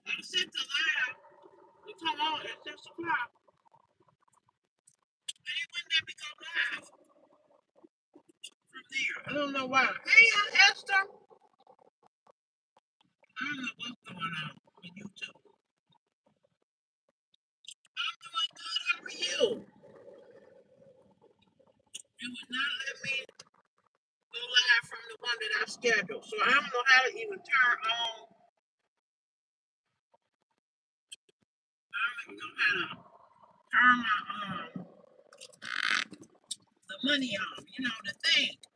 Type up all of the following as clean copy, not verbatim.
I set the live to come on at 6 o'clock. And it wouldn't let me go live from there. I don't know why. Hey, Esther. I don't know what's going on with YouTube. I'm doing good. How are you? It would not let me go live from the one that I scheduled. So I don't know how to even turn on. I don't even know how to turn the money on. You know the thing. I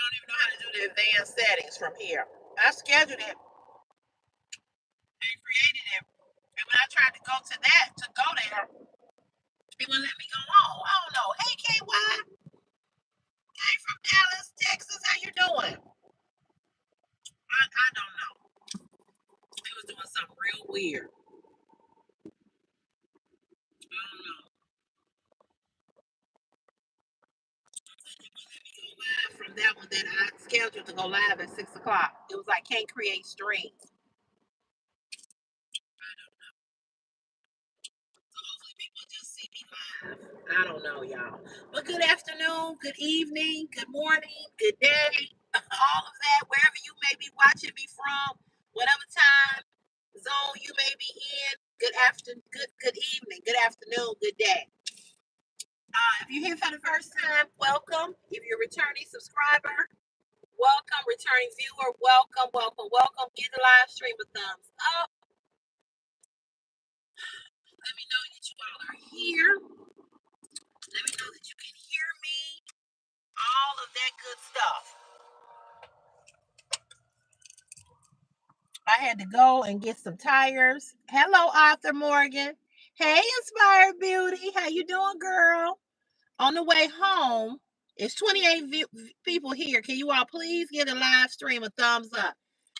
don't even know how to do the advanced settings from here. I scheduled it and created it, and when I tried to go to that to go there, it wouldn't let me go on. I don't know. Hey, KY. Hey, from Dallas, Texas. How you doing? I don't know. It was doing something real weird. I don't know. From that one that I scheduled to go live at 6 o'clock. It was like can't create streams. So hopefully people just see me live. I don't know, y'all. But good afternoon, good evening, good morning, good day, all of that, wherever you may be watching me from, whatever time zone you may be in. Good afternoon, good evening, good afternoon, good day. If you're here for the first time, welcome. If you're a returning subscriber, welcome. Returning viewer, welcome, welcome, welcome. Give the live stream a thumbs up. Let me know that you all are here. Let me know that you can hear me. All of that good stuff. I had to go and get some tires. Hello, Arthur Morgan. Hey, Inspired Beauty. How you doing, girl? On the way home, it's 28 people here. Can you all please give the live stream a thumbs up?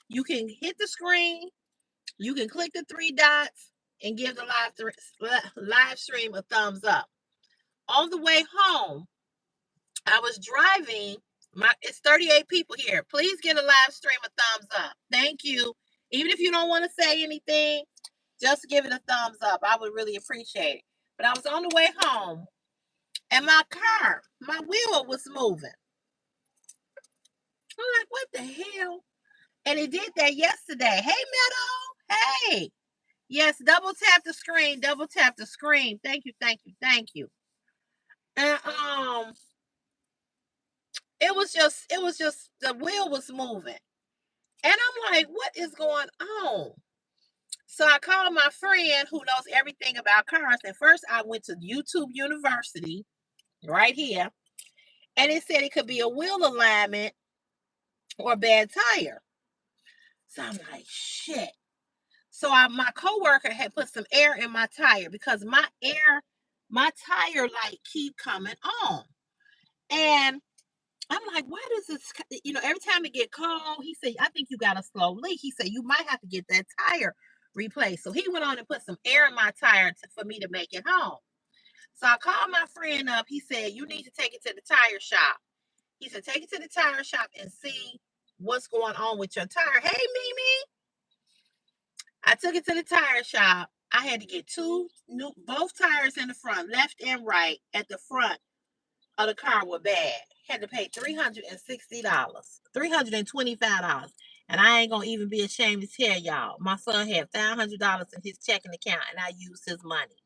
You can hit the screen. You can click the three dots and give the live stream a thumbs up. On the way home, I was driving. It's 38 people here. Please give a live stream a thumbs up. Thank you. Even if you don't want to say anything, just give it a thumbs up. I would really appreciate it. But I was on the way home and my wheel was moving. I'm like, what the hell? And it did that yesterday. Hey, Meadow. Hey. Yes, double tap the screen. Double tap the screen. Thank you, thank you, thank you. And it was just the wheel was moving. And I'm like, what is going on? So I called my friend who knows everything about cars. And first I went to YouTube University right here. And it said it could be a wheel alignment or a bad tire. So I'm like, shit. So my coworker had put some air in my tire because my tire light keep coming on. And I'm like, why does this, every time it get cold, he said, I think you got a slow leak. He said, you might have to get that tire replaced. So he went on and put some air in my tire for me to make it home. So I called my friend up. He said, you need to take it to the tire shop. He said, take it to the tire shop and see what's going on with your tire. Hey, Mimi. I took it to the tire shop. I had to get both tires in the front, left and right, at the front of the car were bad. Had to pay $360, $325. And I ain't gonna even be ashamed to tell y'all. My son had $500 in his checking account and I used his money.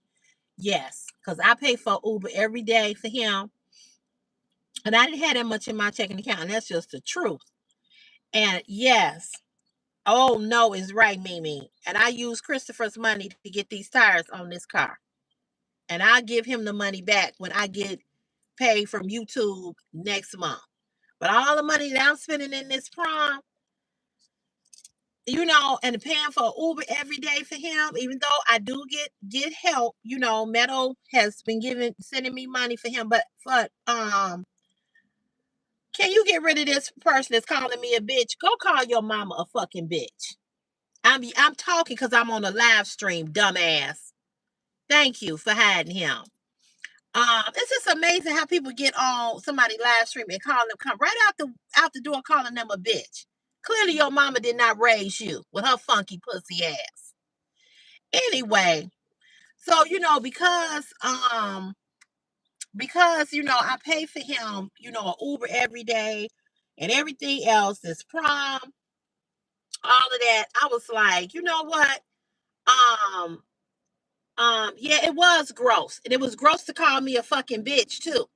Yes, because I pay for Uber every day for him. And I didn't have that much in my checking account. And that's just the truth. And yes, oh no, is right, Mimi. And I used Christopher's money to get these tires on this car. And I'll give him the money back when I get paid from YouTube next month. But all the money that I'm spending in this prom, and paying for Uber every day for him, even though I do get help, Meadow has been sending me money for him. But can you get rid of this person that's calling me a bitch? Go call your mama a fucking bitch. I'm talking because I'm on a live stream, dumbass. Thank you for hiding him. It's just amazing how people get on somebody live stream and call them, come right out the door calling them a bitch. Clearly your mama did not raise you with her funky pussy ass. Anyway, so because I pay for him, an Uber every day and everything else, this prom, all of that. I was like, you know what? Um, yeah, it was gross. And it was gross to call me a fucking bitch too.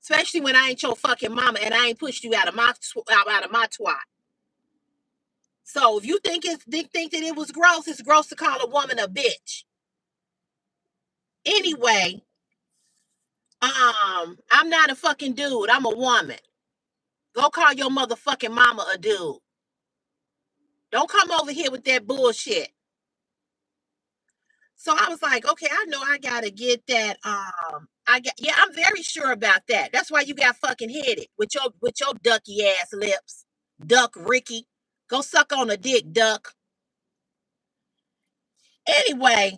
Especially when I ain't your fucking mama and I ain't pushed you out of my twat. So if you think that it was gross, it's gross to call a woman a bitch. Anyway, I'm not a fucking dude. I'm a woman. Go call your motherfucking mama a dude. Don't come over here with that bullshit. So I was like, okay, I know I gotta get that. I'm very sure about that. That's why you got fucking headed with your ducky ass lips, Duck Ricky. Go suck on a dick, Duck. Anyway,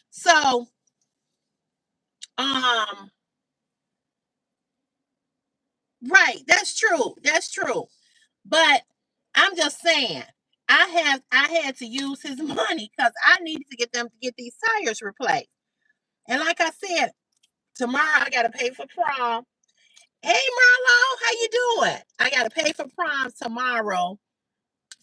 so um, right, that's true. That's true. But I'm just saying, I had to use his money because I needed to get them to get these tires replaced. And like I said, tomorrow I gotta pay for prom. Hey Marlo, how you doing? I gotta pay for prom tomorrow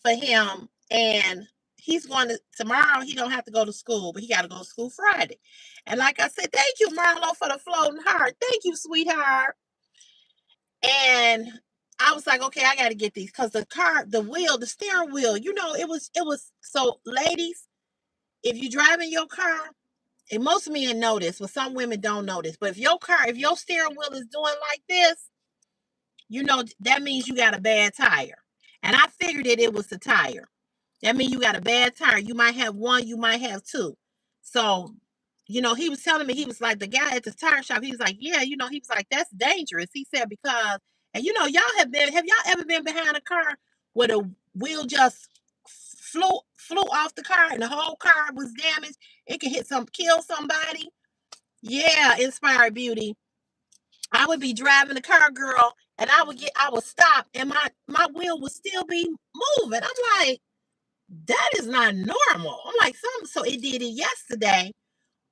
for him, and he's going to tomorrow. He don't have to go to school, but he got to go to school Friday. And like I said, thank you Marlo for the floating heart. Thank you, sweetheart. And I was like, okay, I got to get these because the steering wheel, it was so. Ladies, if you drive in your car, and most men know this, but some women don't know this. But if your steering wheel is doing like this, that means you got a bad tire. And I figured it was the tire. That means you got a bad tire. You might have one, you might have two. So, he was telling me, he was like, the guy at the tire shop, he was like, yeah, he was like, that's dangerous. He said, because, and have y'all ever been behind a car where the wheel just flew off the car and the whole car was damaged? It could kill somebody. Yeah, Inspired Beauty. I would be driving the car, girl, and I would stop, and my wheel would still be moving. I'm like, that is not normal. I'm like, so it did it yesterday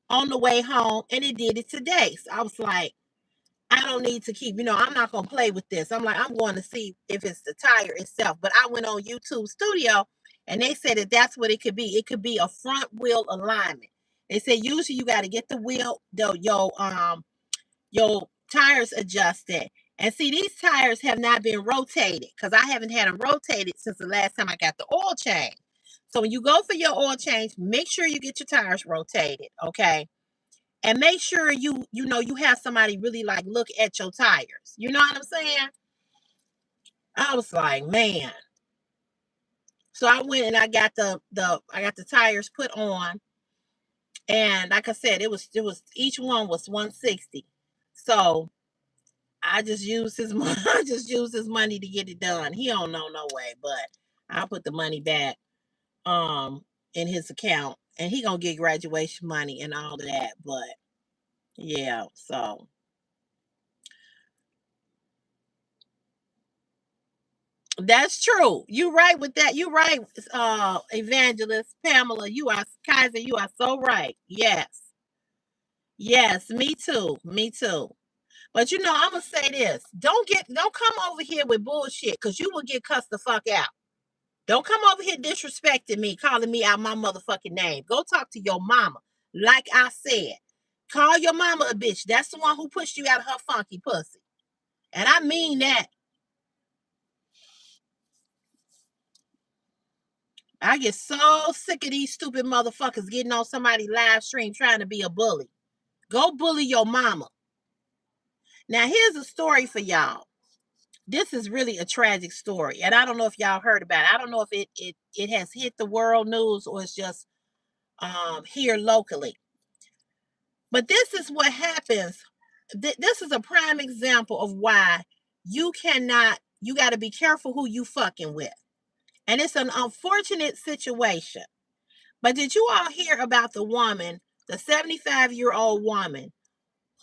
on the way home, and it did it today. So I was like, I don't need to keep, I'm not gonna play with this. I'm like, I'm going to see if it's the tire itself. But I went on YouTube Studio, and they said that that's what it could be. It could be a front wheel alignment. They said usually you got to get the wheel, your tires adjusted. And see, these tires have not been rotated because I haven't had them rotated since the last time I got the oil change. So when you go for your oil change, make sure you get your tires rotated, okay? And make sure you have somebody really like look at your tires. You know what I'm saying? I was like, man. So I went and I got the tires put on, and like I said, it was each one was 160. So I just used his money. I just used his money to get it done. He don't know no way, but I'll put the money back in his account, and he gonna get graduation money and all of that. But yeah, so that's true. You right with that. You right, Evangelist Pamela. You are Kaiser. You are so right. Yes, yes. Me too. Me too. But I'm gonna say this. Don't come over here with bullshit because you will get cussed the fuck out. Don't come over here disrespecting me, calling me out my motherfucking name. Go talk to your mama. Like I said, call your mama a bitch. That's the one who pushed you out of her funky pussy. And I mean that. I get so sick of these stupid motherfuckers getting on somebody live stream trying to be a bully. Go bully your mama. Now, here's a story for y'all. This is really a tragic story. And I don't know if y'all heard about it. I don't know if it has hit the world news or it's just here locally. But this is what happens. This is a prime example of why you got to be careful who you fucking with. And it's an unfortunate situation. But did you all hear about the 75-year-old woman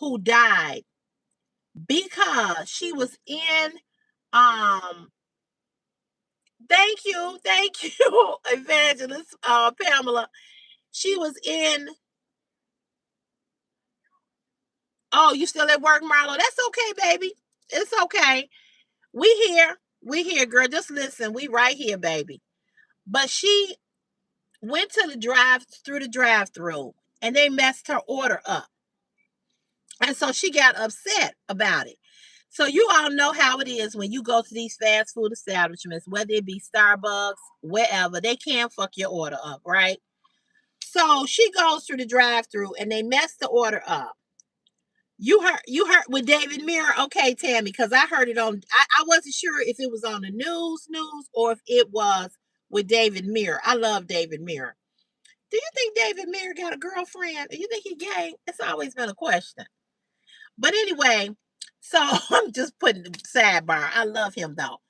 who died because she was in um thank you, Evangelist Pamela. She was in. Oh, you still at work, Marlo? That's okay, baby. It's okay. We here, girl. Just listen. We right here, baby. But she went to the drive through and they messed her order up. And so she got upset about it. So you all know how it is when you go to these fast food establishments, whether it be Starbucks, wherever, they can fuck your order up, right? So she goes through the drive through and they messed the order up. You heard with David Mirror, okay, Tammy, because I heard it on. I wasn't sure if it was on the news, or if it was with David Mirror. I love David Mirror. Do you think David Mirror got a girlfriend? Do you think he gay? It's always been a question. But anyway, so I'm just putting the sidebar. I love him though,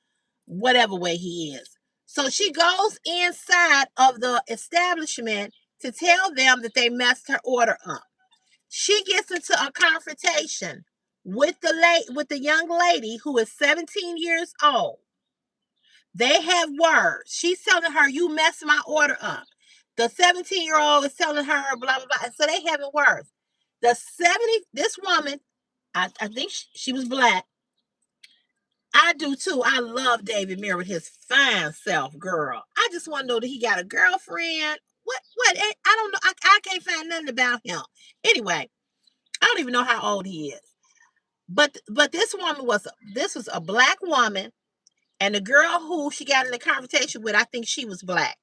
whatever way he is. So she goes inside of the establishment to tell them that they messed her order up. She gets into a confrontation with the young lady who is 17 years old. They have words. She's telling her, "You messed my order up." The 17-year-old is telling her, blah, blah, blah. And so they having words. This woman, I think she was black. I do too. I love David Mirror with his fine self, girl. I just want to know that he got a girlfriend. What? I don't know. I can't find nothing about him. Anyway, I don't even know how old he is. But this was a black woman, and the girl who she got in the confrontation with, I think she was black.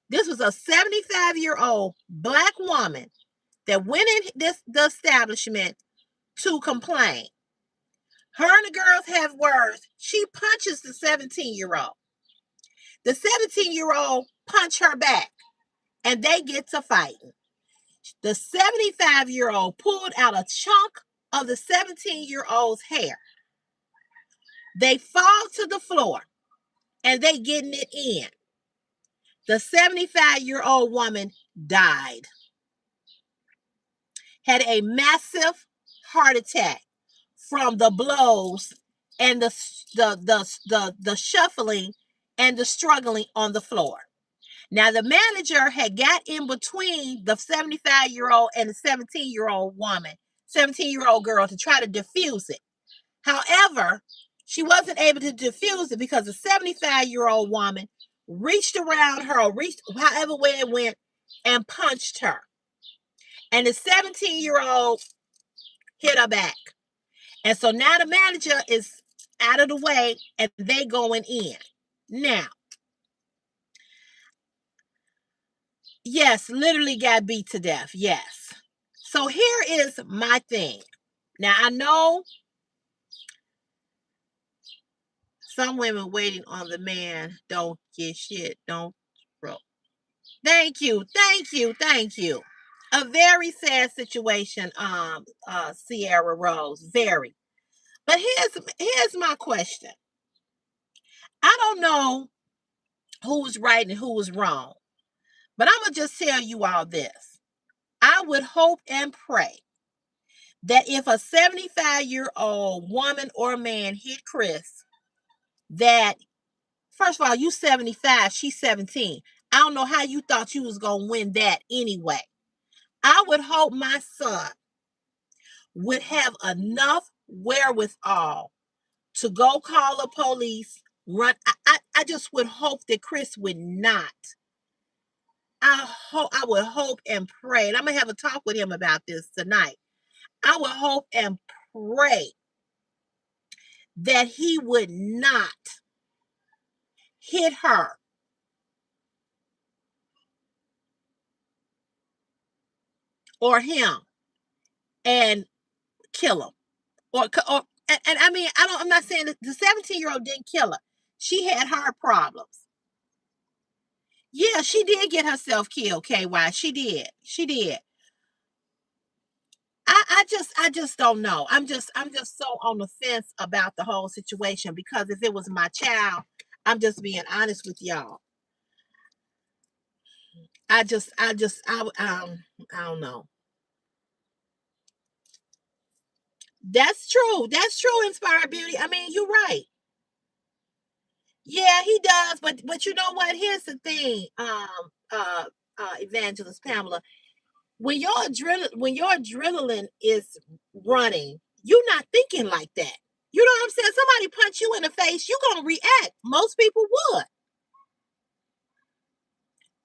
This was a 75-year-old black woman that went in the establishment to complain. Her and the girls have words. She punches the 17-year-old. The 17-year-old punch her back, and they get to fighting. The 75-year-old pulled out a chunk of the 17-year-old's hair. They fall to the floor and they getting it in. The 75-year-old woman died. Had a massive heart attack from the blows and the shuffling and the struggling on the floor. Now the manager had got in between the 75-year-old and the 17-year-old woman, 17-year-old girl, to try to diffuse it. However, she wasn't able to diffuse it because the 75-year-old woman reached around her, or reached however way it went, and punched her. And the 17-year-old hit her back. And so now the manager is out of the way and they going in. Now, yes, literally got beat to death. Yes. So here is my thing. Now, I know some women waiting on the man don't get shit, don't roll. Thank you, thank you, thank you. A very sad situation, Sierra Rose. Very. But here's my question. I don't know who was right and who was wrong, but I'm gonna just tell you all this. I would hope and pray that if a 75-year-old woman or man hit Chris, that first of all, you 75, she's 17. I don't know how you thought you was gonna win that anyway. I would hope my son would have enough wherewithal to go call the police, run. I just would hope that Chris would not. I would hope and pray, and I'm gonna have a talk with him about this tonight. I would hope and pray that he would not hit her or him and kill him. And I mean, I'm not saying that the 17-year-old didn't kill her. She had heart problems. Yeah, she did get herself killed, KY. She did. She did. I just don't know. I'm just so on the fence about the whole situation, because if it was my child, I'm just being honest with y'all. I don't know. That's true. That's true, Inspired Beauty. I mean, you're right. Yeah, he does. But you know what? Here's the thing, Evangelist Pamela. When your adrenaline is running, you're not thinking like that. You know what I'm saying? Somebody punch you in the face, you're gonna react. Most people would.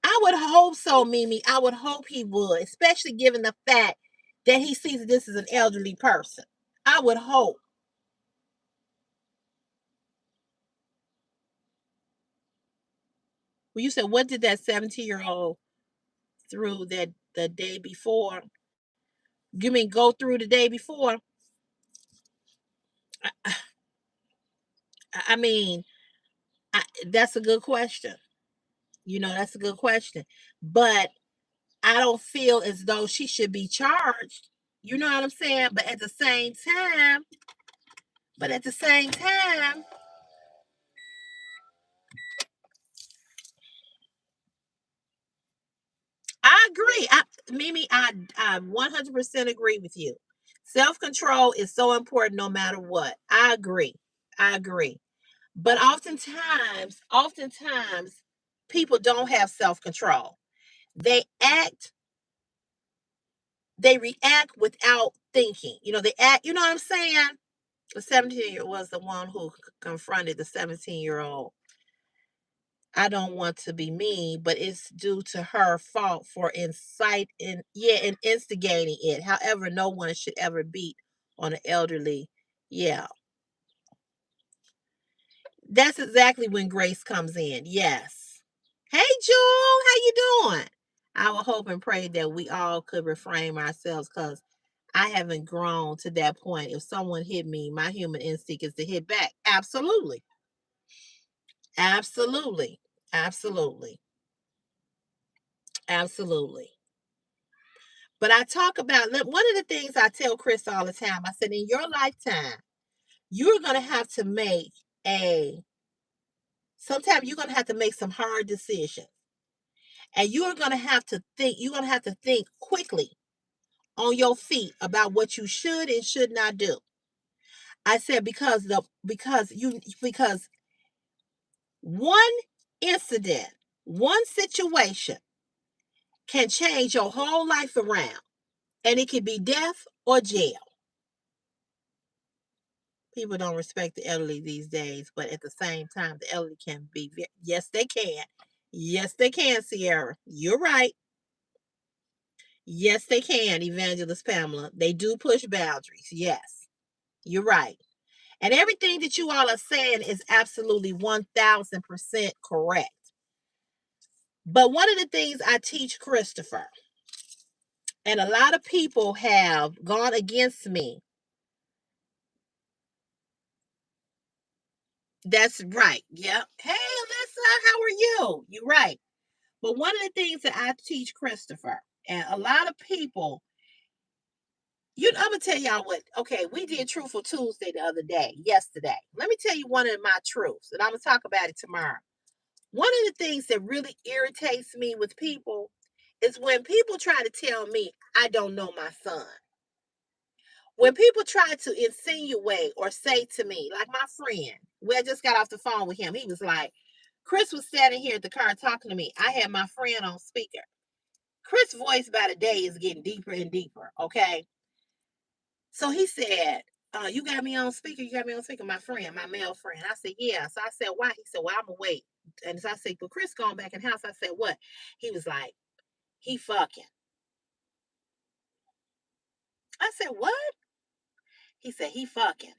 I would hope so, Mimi. I would hope he would, especially given the fact that he sees this as an elderly person. I would hope. Well, you said what did that 17-year-old through that the day before? You mean go through the day before? I, I mean, that's a good question. That's a good question. But I don't feel as though she should be charged. You know what I'm saying? But at the same time, I agree. Mimi, I 100% agree with you. Self control is so important no matter what. I agree. I agree. But oftentimes, people don't have self control. They act, they react without thinking. They act, you know what I'm saying? The 17-year was the one who confronted the 17-year-old. I don't want to be mean, but it's due to her fault for and instigating it. However, no one should ever beat on an elderly. Yeah, that's exactly when grace comes in. Yes. Hey, Jewel, how you doing? I would hope and pray that we all could refrain ourselves because I haven't grown to that point. If someone hit me, my human instinct is to hit back. Absolutely. Absolutely. Absolutely. Absolutely. But I talk about one of the things I tell Chris all the time. I said, in your lifetime, you're going to have to make a, sometimes you're going to have to make some hard decisions. And you're going to have to think quickly on your feet about what you should and should not do. I said, because one incident, one situation can change your whole life around. And it could be death or jail. People don't respect the elderly these days, but at the same time, the elderly can be, yes, they can. Yes, they can, Sierra. You're right. Yes, they can, Evangelist Pamela. They do push boundaries. Yes, you're right. And everything that you all are saying is absolutely 1000% correct. But one of the things I teach Christopher, and a lot of people have gone against me. That's right. Yep. Hey, Alyssa, how are you? You're right. But one of the things that I teach Christopher, and a lot of people, I'm gonna tell y'all what. Okay, we did Truthful Tuesday the other day, yesterday. Let me tell you one of my truths, and I'm gonna talk about it tomorrow. One of the things that really irritates me with people is when people try to tell me I don't know my son. When people try to insinuate or say to me, like my friend, we had just got off the phone with him. He was like, Chris was standing here at the car talking to me. I had my friend on speaker. Chris' voice by the day is getting deeper and deeper. Okay. So he said, you got me on speaker. You got me on speaker, my friend, my male friend. I said, yeah. So I said, why? He said, well, I'm going to wait. And so I said, but Chris going back in the house. I said, what? He was like, he fucking. I said, what? He said, he fucking.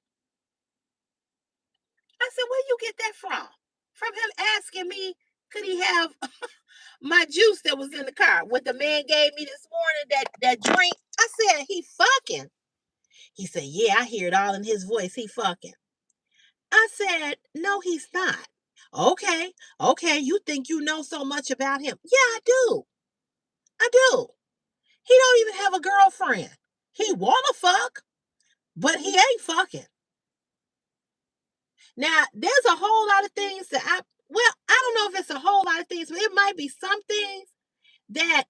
I said, where you get that from? From him asking me, could he have my juice that was in the car? What the man gave me this morning, that drink? I said, he fucking. He said, yeah, I hear it all in his voice. He fucking. I said, no, he's not. Okay, okay, you think you know so much about him. Yeah, I do. I do. He don't even have a girlfriend. He wanna fuck, but he ain't fucking. Now, there's a whole lot of things I don't know if it's a whole lot of things, but it might be some things that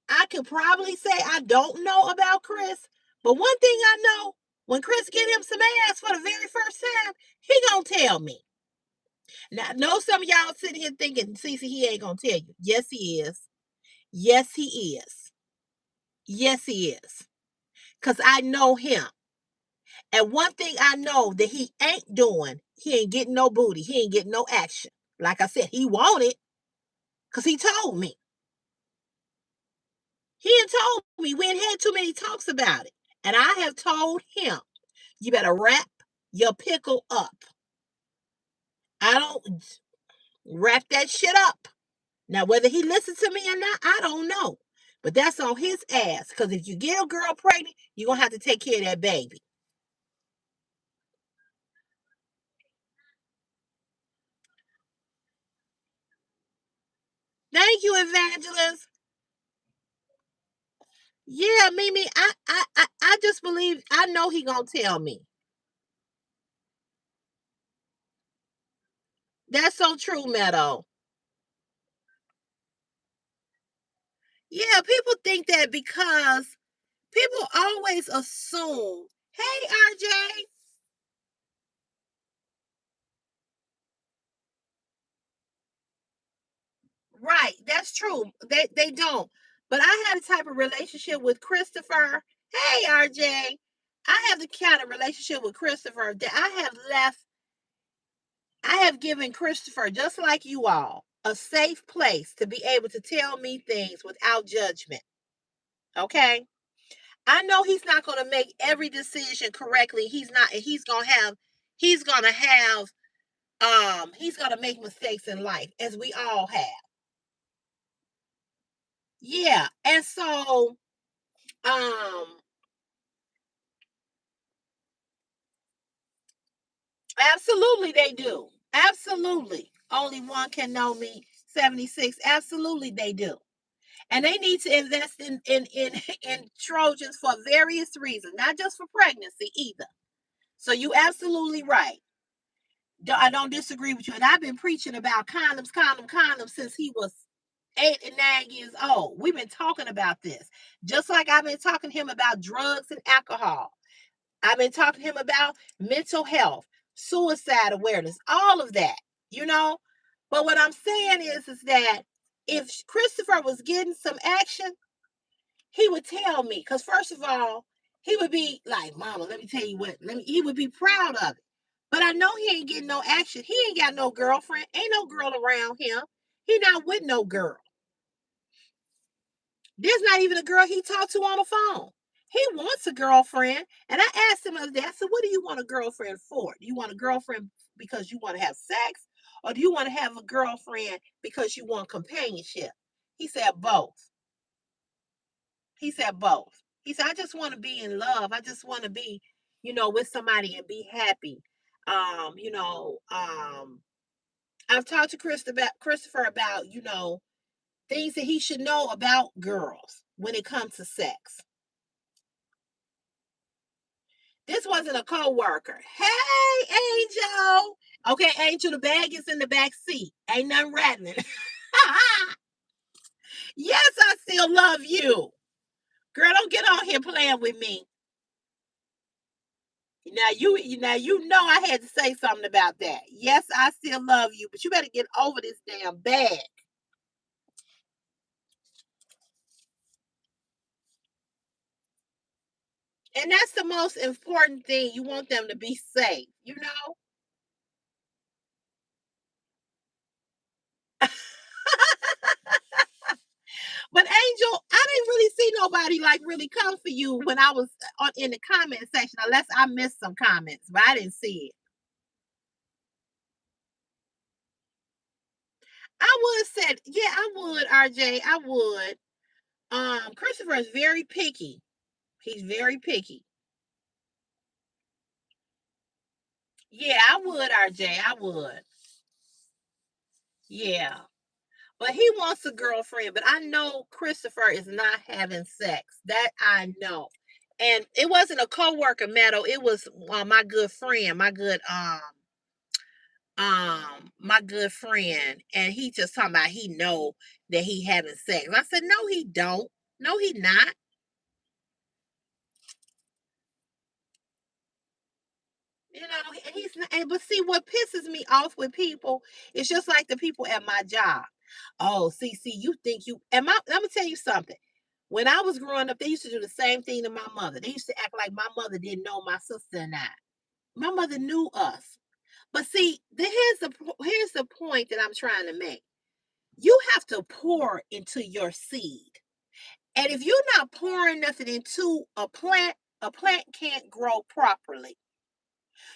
I could probably say I don't know about Chris. But one thing I know, When Chris get him some ass for the very first time, he gonna tell me. Now, I know some of y'all sitting here thinking, CeCe, he ain't gonna tell you. Yes, he is. Yes, he is. Yes, he is. Because I know him. And one thing I know that he ain't doing, he ain't getting no booty. He ain't getting no action. Like I said, he want it because he told me. He had told me. We ain't had too many talks about it. And I have told him, you better wrap your pickle up. I don't wrap that shit up. Now, whether he listens to me or not, I don't know. But that's on his ass. Because if you get a girl pregnant, you're going to have to take care of that baby. Thank you, Evangelist. Yeah, Mimi, I just believe, I know he going to tell me. That's so true, Meadow. Yeah, people think that because people always assume, hey, RJ. Right, that's true. They don't. But I had a type of relationship with Christopher. Hey, RJ. I have the kind of relationship with Christopher that I have given Christopher, just like you all, a safe place to be able to tell me things without judgment. Okay? I know he's not going to make every decision correctly. He's going to have he's going to make mistakes in life as we all have. Yeah. And so um absolutely they do. Absolutely. Only one can know me. 76. Absolutely they do. And they need to invest in Trojans for various reasons, not just for pregnancy either. So you absolutely right. I don't disagree with you. And I've been preaching about condoms since he was 8 and 9 years old. We've been talking about this. Just like I've been talking to him about drugs and alcohol. I've been talking to him about mental health, suicide awareness, all of that, you know. But what I'm saying is that if Christopher was getting some action, he would tell me. Because first of all, he would be like, Mama, let me tell you what, he would be proud of it. But I know he ain't getting no action. He ain't got no girlfriend. Ain't no girl around him. He not with no girl. There's not even a girl he talked to on the phone. He wants a girlfriend. And I asked him the other day, I said, what do you want a girlfriend for? Do you want a girlfriend because you want to have sex? Or do you want to have a girlfriend because you want companionship? He said both. He said both. He said, I just want to be in love. I just want to be, with somebody and be happy. I've talked to Christopher about, things that he should know about girls when it comes to sex. This wasn't a co-worker. Hey, Angel. Okay, Angel, the bag is in the back seat. Ain't nothing rattling. Yes, I still love you. Girl, don't get on here playing with me. Now you know I had to say something about that. Yes, I still love you, but you better get over this damn bag. And that's the most important thing. You want them to be safe. But Angel, I didn't really see nobody like really come for you when I was in the comment section, unless I missed some comments, but I didn't see it. I would said, yeah, I would, RJ, I would. Christopher is very picky. He's very picky. Yeah, I would, RJ, I would. Yeah. But he wants a girlfriend. But I know Christopher is not having sex. That I know. And it wasn't a co-worker, Meadow. It was my good friend, my good friend, and he just talking about he know that he having sex. I said, no, he don't. No, he not. And he's not, but see what pisses me off with people, it's just like the people at my job. Oh, see, you think you and my let me tell you something. When I was growing up, they used to do the same thing to my mother. They used to act like my mother didn't know my sister and I. My mother knew us. But see, here's the point that I'm trying to make. You have to pour into your seed. And if you're not pouring nothing into a plant can't grow properly.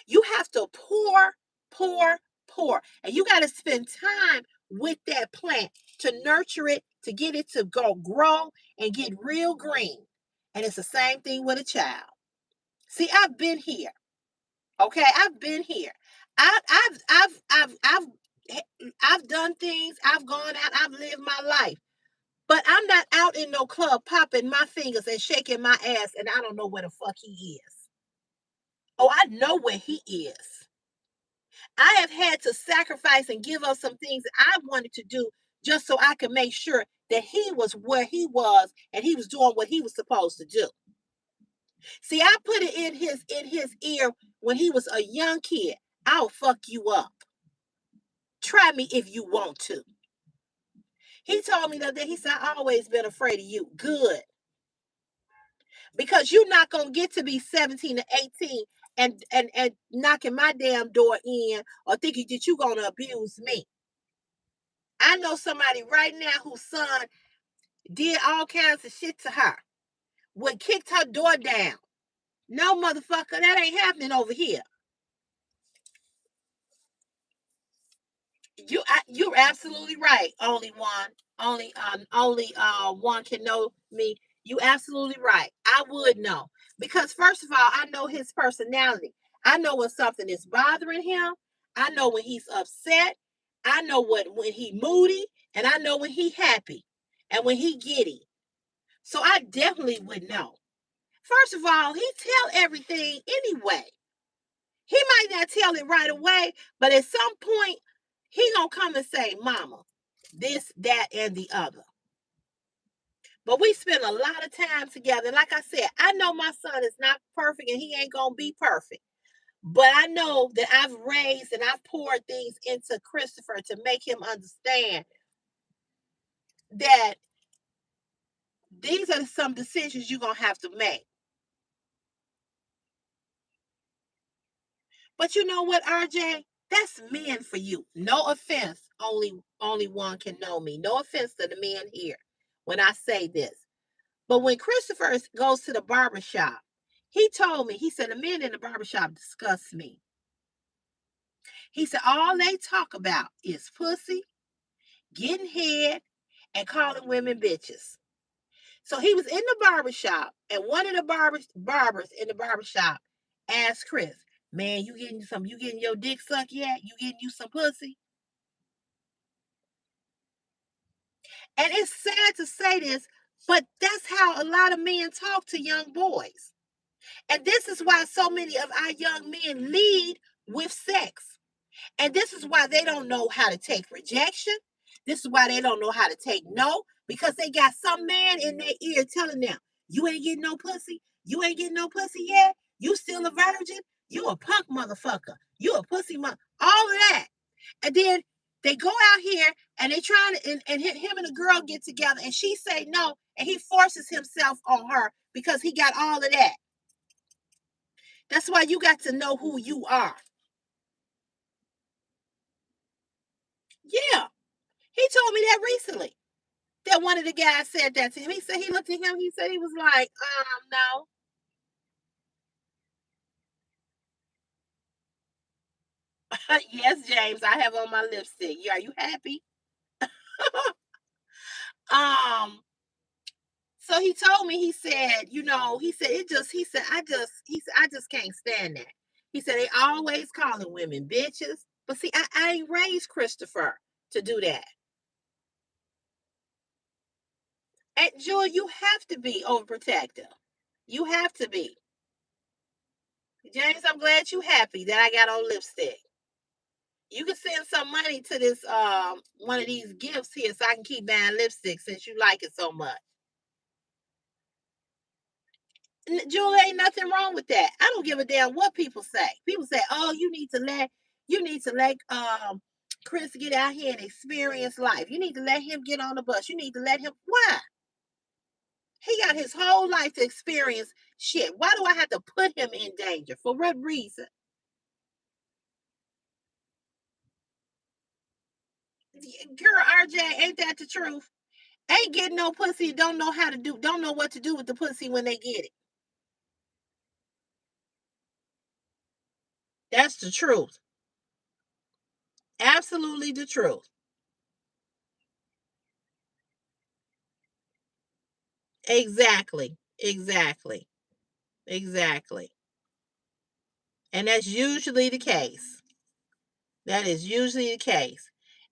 You have to pour, pour, pour. And you got to spend time with that plant to nurture it, to get it to go grow and get real green. And it's the same thing with a child. See, I've been here. Okay, I've been here. I, I've done things. I've gone out. I've lived my life. But I'm not out in no club popping my fingers and shaking my ass, and I don't know where the fuck he is. Oh, I know where he is. I have had to sacrifice and give up some things that I wanted to do just so I could make sure that he was where he was and he was doing what he was supposed to do. See, I put it in his ear when he was a young kid. I'll fuck you up. Try me if you want to. He told me that he said, I always been afraid of you. Good. Because you're not gonna get to be 17 or 18 and knocking my damn door in or thinking that you're gonna abuse me. I know somebody right now whose son did all kinds of shit to her. Would kicked her door down. No, motherfucker, that ain't happening over here. You're absolutely right. Only one, only one can know me. You absolutely right. I would know because first of all, I know his personality. I know when something is bothering him. I know when he's upset. I know when he moody, and I know when he happy, and when he giddy. So I definitely would know. First of all, he tell everything anyway. He might not tell it right away, but at some point, he gonna come and say, "Mama, this, that, and the other." But we spend a lot of time together. And like I said, I know my son is not perfect, and he ain't gonna be perfect. But I know that I've raised and I've poured things into Christopher to make him understand that these are some decisions you're gonna have to make. But you know what, RJ? That's men for you. No offense. Only one can know me. No offense to the men here when I say this. But when Christopher goes to the barber shop, he told me, he said, the men in the barber shop disgust me. He said, all they talk about is pussy, getting head, and calling women bitches. So he was in the barber shop, and one of the barbers in the barber shop asked Chris, man, you getting your dick sucked yet? You getting you some pussy? And it's sad to say this, but that's how a lot of men talk to young boys. And this is why so many of our young men lead with sex. And this is why they don't know how to take rejection. This is why they don't know how to take no, because they got some man in their ear telling them, you ain't getting no pussy. You ain't getting no pussy yet. You still a virgin. You a punk motherfucker. You a pussy mother. All of that. And then they go out here and they trying to, and him and the girl get together and she say no. And he forces himself on her because he got all of that. That's why you got to know who you are. Yeah. He told me that recently. That one of the guys said that to him. He said he looked at him, he said he was like, no. Yes, James, I have on my lipstick. Are you happy? um, so he told me, he said, he said he said, I just can't stand that. He said they always calling women bitches. But see, I ain't raised Christopher to do that. And Joy, you have to be overprotective. You have to be. James, I'm glad you happy that I got on lipstick. You can send some money to this one of these gifts here so I can keep buying lipstick since you like it so much. Julie, ain't nothing wrong with that. I don't give a damn what people say. People say, "Oh, you need to let Chris get out here and experience life. You need to let him get on the bus. You need to let him." Why? He got his whole life to experience shit. Why do I have to put him in danger? For what reason? Girl, RJ, ain't that the truth? Ain't getting no pussy, don't know what to do with the pussy when they get it. That's the truth. Absolutely the truth. Exactly. Exactly. Exactly. And that's usually the case. That is usually the case.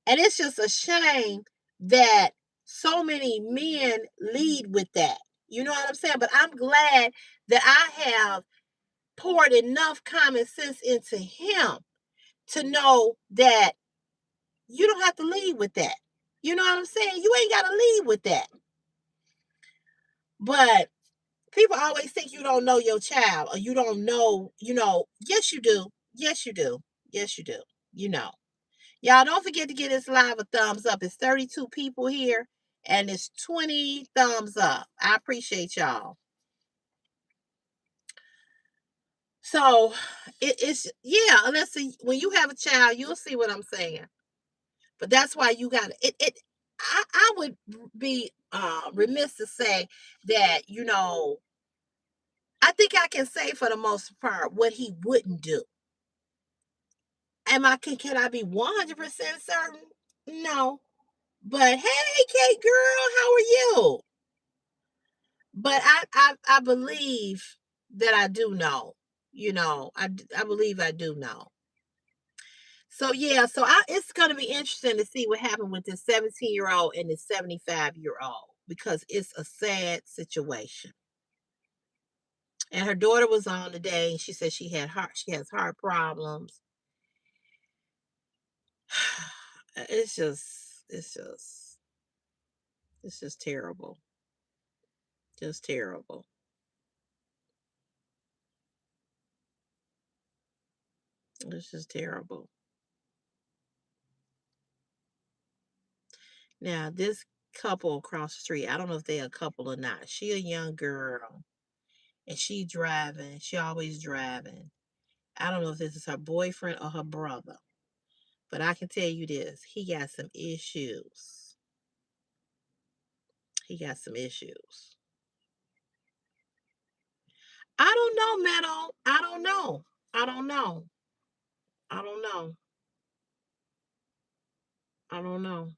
And it's just a shame that so many men lead with that. You know what I'm saying? But I'm glad that I have poured enough common sense into him to know that you don't have to lead with that. You know what I'm saying? You ain't got to lead with that. But people always think you don't know your child or you don't know. Yes, you do. Yes, you do. Yes, you do. You know. Y'all don't forget to give this live a thumbs up. It's 32 people here and it's 20 thumbs up. I appreciate y'all. So it's yeah, let's see. When you have a child, you'll see what I'm saying. But that's why you got it. I would be remiss to say that, I think I can say for the most part what he wouldn't do. Can I be 100% certain? No. But hey, Kate girl, how are you? But I believe that I do know. I believe I do know. So yeah, it's gonna be interesting to see what happened with this 17-year-old and this 75-year-old because it's a sad situation. And her daughter was on today and she said she has heart problems. It's just it's just terrible. Just terrible. It's just terrible. Now, this couple across the street, I don't know if they're a couple or not. She a young girl and she driving. She always driving. I don't know if this is her boyfriend or her brother. But I can tell you this, he got some issues. He got some issues. I don't know, Meadow. I don't know. I don't know. I don't know. I don't know.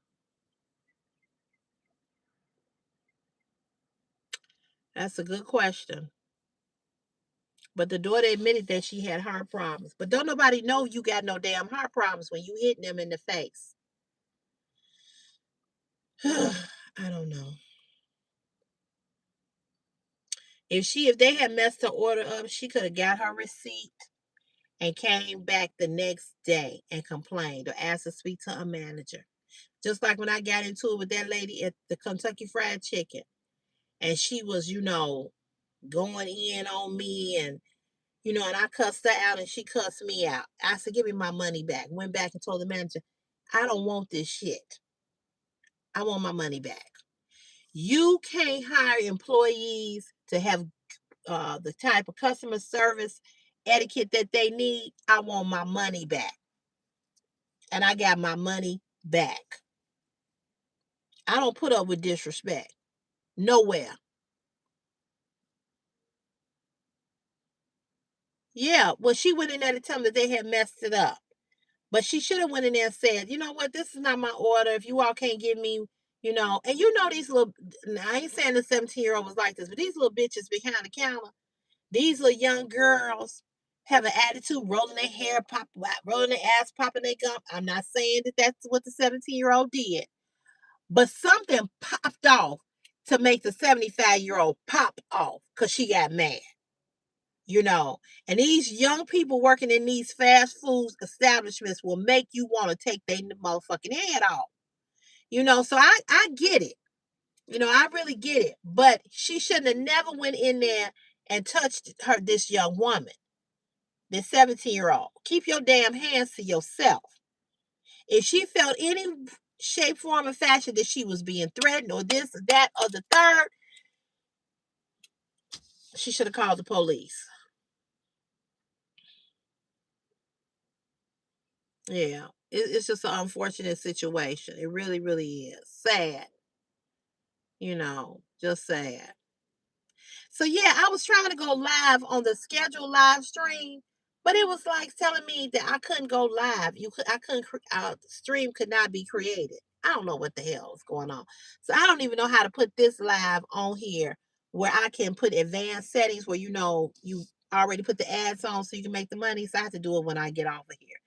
That's a good question. But the daughter admitted that she had heart problems. But don't nobody know you got no damn heart problems when you hitting them in the face. I don't know. If they had messed her order up, she could have got her receipt and came back the next day and complained or asked to speak to a manager. Just like when I got into it with that lady at the Kentucky Fried Chicken, and she was, going in on me and I cussed her out and she cussed me out. I said, give me my money back. Went back and told the manager, I don't want this shit. I want my money back. You can't hire employees to have the type of customer service etiquette that they need. I want my money back. And I got my money back. I don't put up with disrespect. Nowhere. Yeah, well, she went in there to tell them that they had messed it up. But she should have went in there and said, you know what, this is not my order. If you all can't give me, and these little, I ain't saying the 17-year-old was like this, but these little bitches behind the counter, these little young girls have an attitude, rolling their hair, rolling their ass, popping their gum. I'm not saying that that's what the 17-year-old did, but something popped off to make the 75-year-old pop off because she got mad. you know. And these young people working in these fast food establishments will make you want to take their motherfucking head off. So I get it. I really get it. But she shouldn't have never went in there and touched this young woman, this 17-year-old. Keep your damn hands to yourself. If she felt any shape, form, or fashion that she was being threatened or this or that or the third, she should have called the police. Yeah. It's just an unfortunate situation. It really, really is. Sad. Just sad. So yeah, I was trying to go live on the scheduled live stream, but it was like telling me that I couldn't go live. I couldn't. Stream could not be created. I don't know what the hell is going on. So I don't even know how to put this live on here where I can put advanced settings where you already put the ads on so you can make the money. So I have to do it when I get off of here.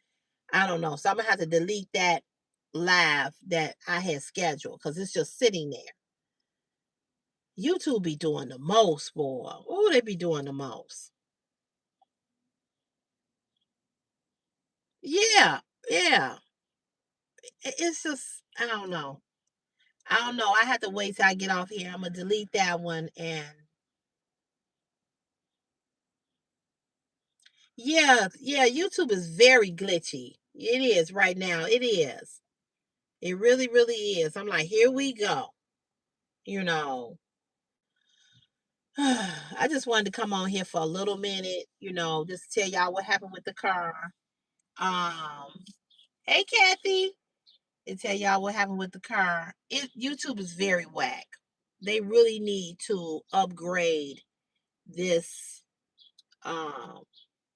I don't know. So I'm gonna have to delete that live that I had scheduled because it's just sitting there. YouTube be doing the most, boy. Oh, they be doing the most. Yeah, yeah. It's just, I don't know. I don't know. I have to wait till I get off here. I'm gonna delete that one and yeah, YouTube is very glitchy. It is right now. It is. It really, really is. I'm like, here we go. You know. I just wanted to come on here for a little minute, just tell y'all what happened with the car. Um, hey Kathy. And tell y'all what happened with the car. YouTube is very whack. They really need to upgrade this um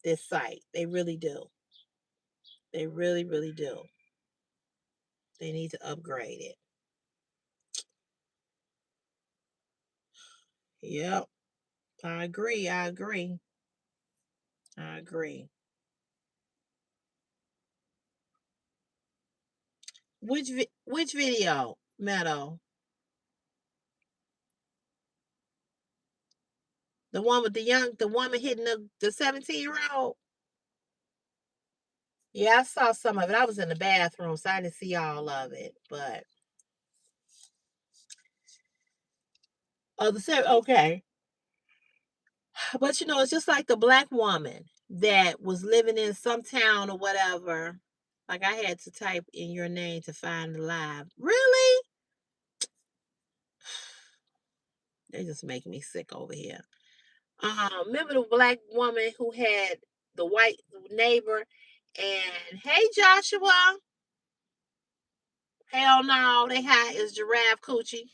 this site. They really do. They really, really do. They need to upgrade it. Yep. I agree. I agree. I agree. Which video, Meadow? The one with the woman hitting the 17-year-old? Yeah, I saw some of it. I was in the bathroom, so I didn't see all of it. But oh, okay. But it's just like the black woman that was living in some town or whatever. Like I had to type in your name to find the live. Really? They just make me sick over here. Remember the black woman who had the white neighbor and hey Joshua. Hell no, they had is giraffe coochie.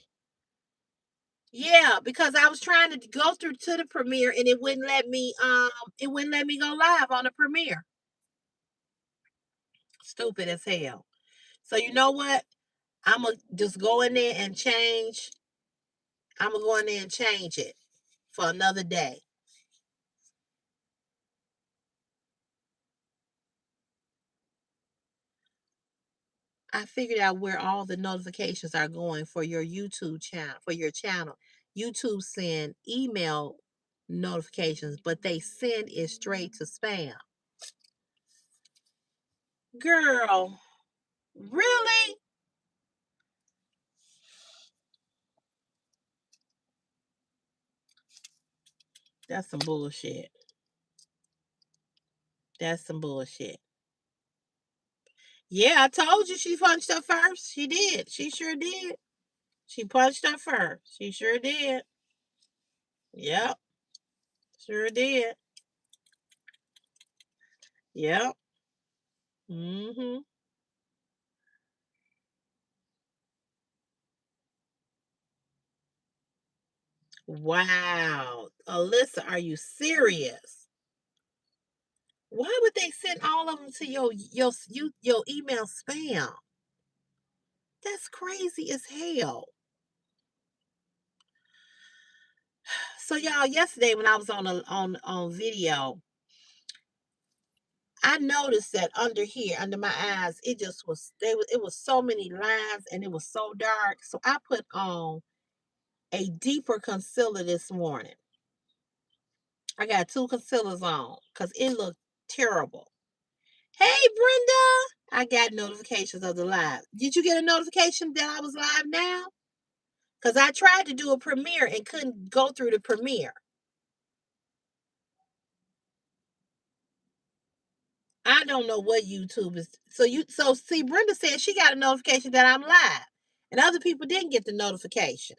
Yeah, because I was trying to go through to the premiere and it wouldn't let me go live on the premiere. Stupid as hell. So you know what? I'm gonna just go in there and change. I'm gonna go in there and change it for another day. I figured out where all the notifications are going for your YouTube channel, for your channel. YouTube send email notifications, but they send it straight to spam. Girl, really? That's some bullshit. That's some bullshit. Yeah, I told you she punched her first. She did. She sure did. She punched her first. She sure did. Yep, sure did. Yep. Mm-hmm. Wow. Alyssa, are you serious? Why would they send all of them to your email spam? That's crazy as hell. So y'all, yesterday when I was on video, I noticed that under here, under my eyes, it was so many lines and it was so dark. So I put on a deeper concealer this morning. I got two concealers on because it looked terrible. Hey Brenda, I got notifications of the live. Did you get a notification that I was live now? Because I tried to do a premiere and couldn't go through the premiere. I don't know what YouTube is. So see, Brenda said she got a notification that I'm live, and other people didn't get the notification.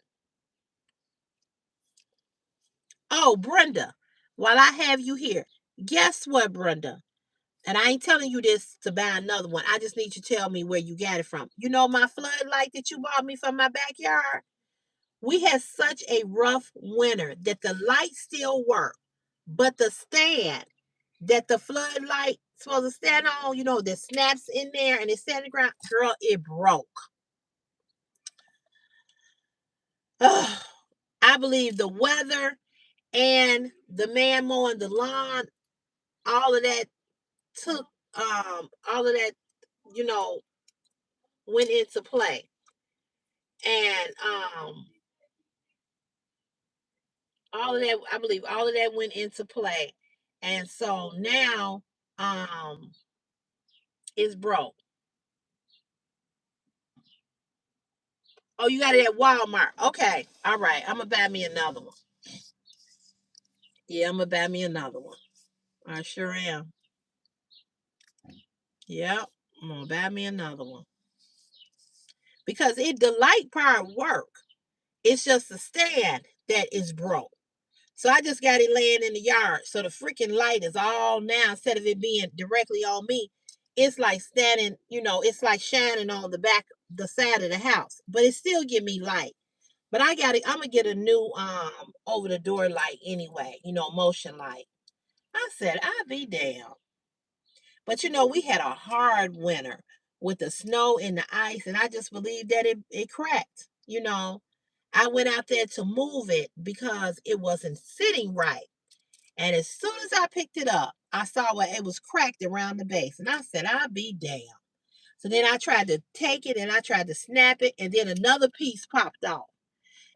Oh, Brenda, while I have you here, guess what, Brenda? And I ain't telling you this to buy another one. I just need you to tell me where you got it from. You know my floodlight that you bought me from my backyard? We had such a rough winter that the light still worked, but the stand that the floodlight supposed to stand on, that snaps in there and it's standing ground, girl, it broke. Ugh. I believe the weather and the man mowing the lawn, all of that took all of that, you know, went into play. And all of that, I believe all of that went into play. And so now it's broke. Oh, you got it at Walmart. Okay. All right. I'm gonna buy me another one. Yeah, I'm gonna buy me another one. I sure am. Yep. I'm gonna buy me another one. Because the light part work. It's just the stand that is broke. So I just got it laying in the yard. So the freaking light is all now, instead of it being directly on me, it's like standing, it's like shining on the side of the house. But it still give me light. But I'm gonna get a new over the door light anyway, motion light. I said, I'll be damned. But we had a hard winter with the snow and the ice, and I just believe that it cracked. I went out there to move it because it wasn't sitting right. And as soon as I picked it up, I saw where it was cracked around the base. And I said, I'll be damned. So then I tried to take it and I tried to snap it, and then another piece popped off.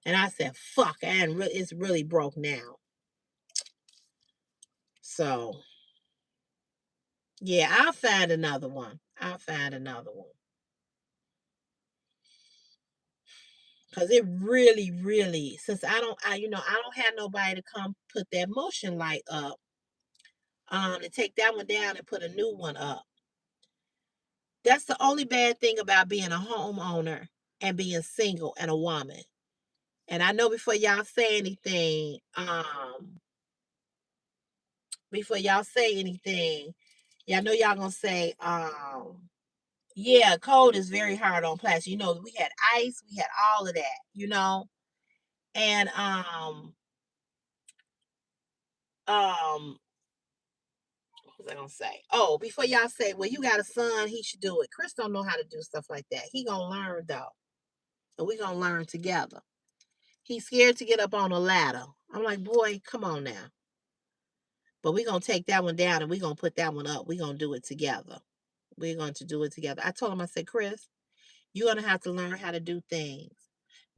And I said, fuck, it's really broke now. So, yeah, I'll find another one. I'll find another one. Because it really, really, since I don't have nobody to come put that motion light up, to take that one down and put a new one up. That's the only bad thing about being a homeowner and being single and a woman. And I know before y'all say anything, y'all know y'all gonna say, yeah, cold is very hard on plastic. We had ice, we had all of that. And um what was I gonna say? Oh, before y'all say, well, you got a son, he should do it. Chris don't know how to do stuff like that. He gonna learn though. And we gonna learn together. He's scared to get up on a ladder. I'm like, boy, come on now. But we're gonna take that one down and we're gonna put that one up. We're gonna do it together. We're going to do it together. I told him, I said, Chris, you're gonna have to learn how to do things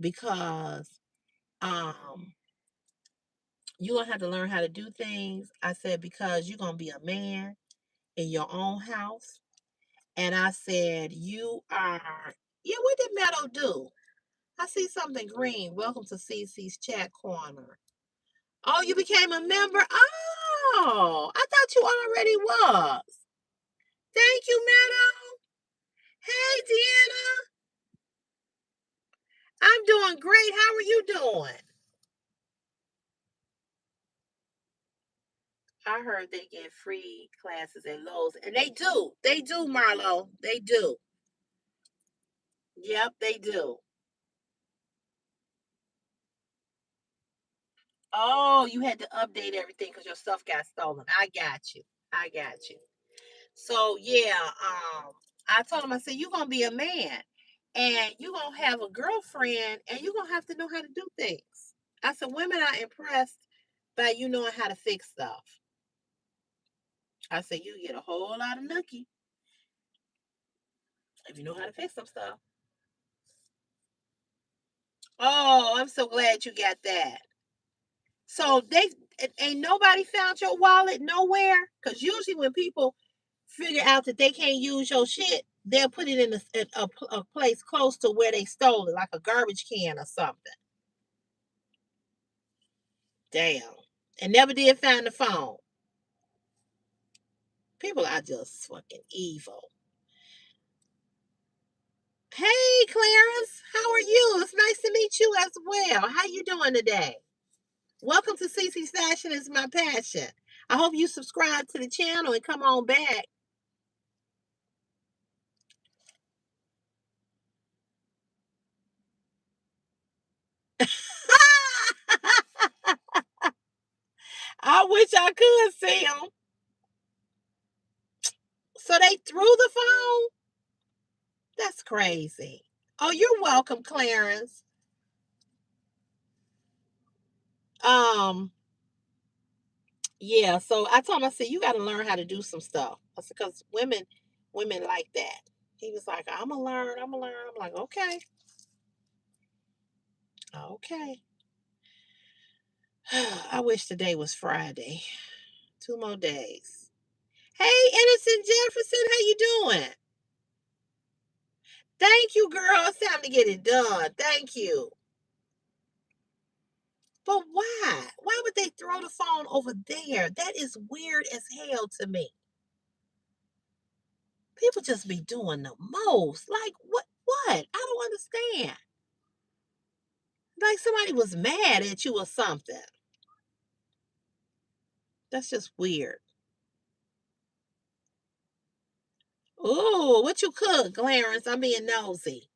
because um you're gonna have to learn how to do things. I said, because you're gonna be a man in your own house. And I said, you are, yeah, what did Meadow do? I see something green. Welcome to CeCe's chat corner. Oh, you became a member? Oh, I thought you already was. Thank you, Meadow. Hey, Deanna. I'm doing great. How are you doing? I heard they get free classes at Lowe's. And they do. They do, Marlo. They do. Yep, they do. Oh, you had to update everything because your stuff got stolen. I got you. I got you. So yeah, I told him, I said, you're gonna be a man and you're gonna have a girlfriend and you're gonna have to know how to do things. I said, women are impressed by you knowing how to fix stuff. I said, you get a whole lot of nookie if you know how to fix some stuff. Oh, I'm so glad you got that. So they ain't nobody found your wallet nowhere? Because usually when people figure out that they can't use your shit, they'll put it in a place close to where they stole it, like a garbage can or something. Damn. And never did find the phone. People are just fucking evil. Hey, Clarence, how are you? It's nice to meet you as well. How you doing today? Welcome to CeCe's Fashion is my passion. I hope you subscribe to the channel and come on back. I wish I could see them. So they threw the phone? That's crazy. Oh, you're welcome, Clarence. Um, yeah, so I told him, I said, you gotta learn how to do some stuff. I said, because women like that. He was like, I'm gonna learn. I'm like, okay, okay. I wish today was Friday. 2 more days. Hey, Innocent Jefferson, how you doing? Thank you, girl. It's time to get it done. Thank you. But why? Why would they throw the phone over there? That is weird as hell to me. People just be doing the most. Like what? What? I don't understand. Like somebody was mad at you or something. That's just weird. Oh, what you cook, Clarence? I'm being nosy.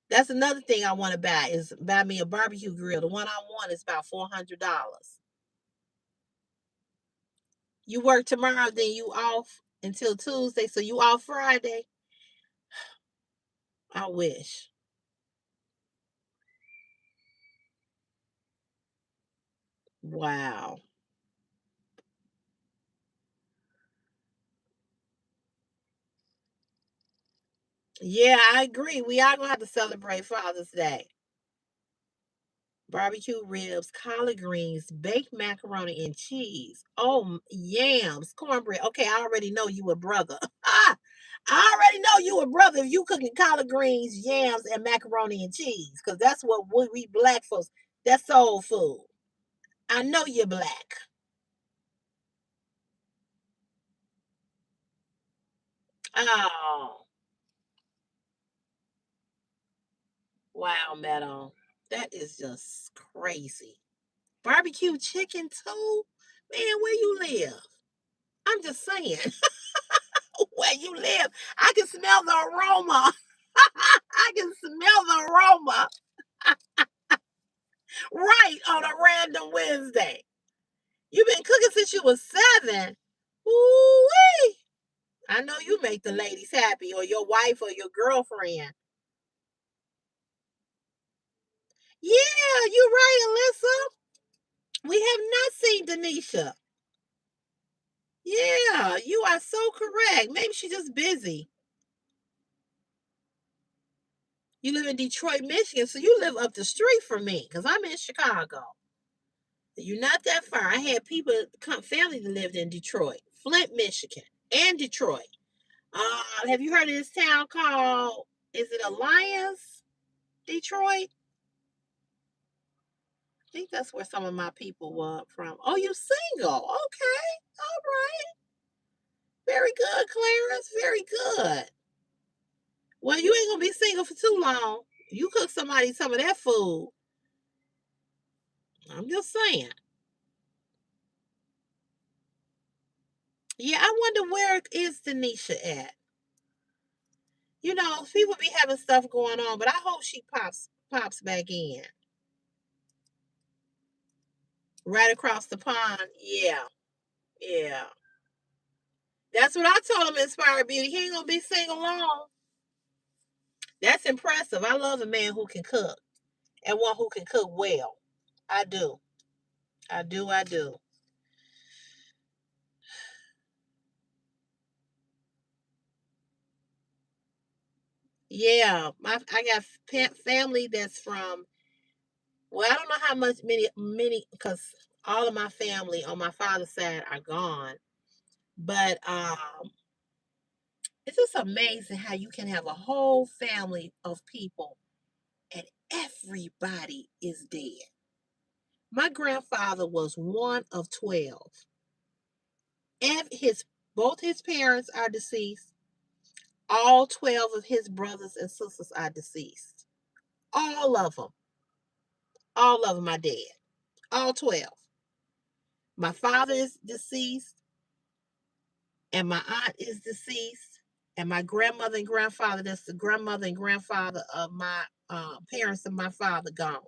That's another thing I want to buy is buy me a barbecue grill. The one I want is about $400. You work tomorrow, then you off until Tuesday, so you off Friday. I wish. Wow. Yeah, I agree. We are gonna have to celebrate Father's Day. Barbecue ribs, collard greens, baked macaroni and cheese. Oh, yams, cornbread. Okay, I already know you a brother. I already know you a brother if you cooking collard greens, yams, and macaroni and cheese, because that's what we black folks. That's soul food. I know you're black. Oh, wow, Meadow. That is just crazy. Barbecue chicken too? Man, where you live? I'm just saying. Where you live. I can smell the aroma. I can smell the aroma right on a random Wednesday. You've been cooking since you was 7. Ooh-wee. I know you make the ladies happy, or your wife or your girlfriend. Yeah, you're right, Alyssa. We have not seen Denisha. Yeah, you are so correct. Maybe she's just busy. You live in Detroit, Michigan, so you live up the street from me because I'm in Chicago. You're not that far. I had people, family that lived in Detroit, Flint, Michigan, and Detroit. Have you heard of this town called, is it Alliance, Detroit? I think that's where some of my people were from. Oh, you single. Okay. All right. Very good, Clarence. Very good. Well, you ain't going to be single for too long. You cook somebody some of that food. I'm just saying. Yeah, I wonder where is Denisha at? You know, people be having stuff going on, but I hope she pops back in. Right across the pond. Yeah. Yeah. That's what I told him, Inspired Beauty. He ain't gonna be single long. That's impressive. I love a man who can cook and one who can cook well. I do. I do. I do. Yeah. I got family that's from, well, I don't know how much many because all of my family on my father's side are gone. But it's just amazing how you can have a whole family of people and everybody is dead. My grandfather was one of 12. Both his parents are deceased. All 12 of his brothers and sisters are deceased. All of them. All of them are dead. All 12. My father is deceased, and my aunt is deceased, and my grandmother and grandfather, that's the grandmother and grandfather of my parents and my father, gone.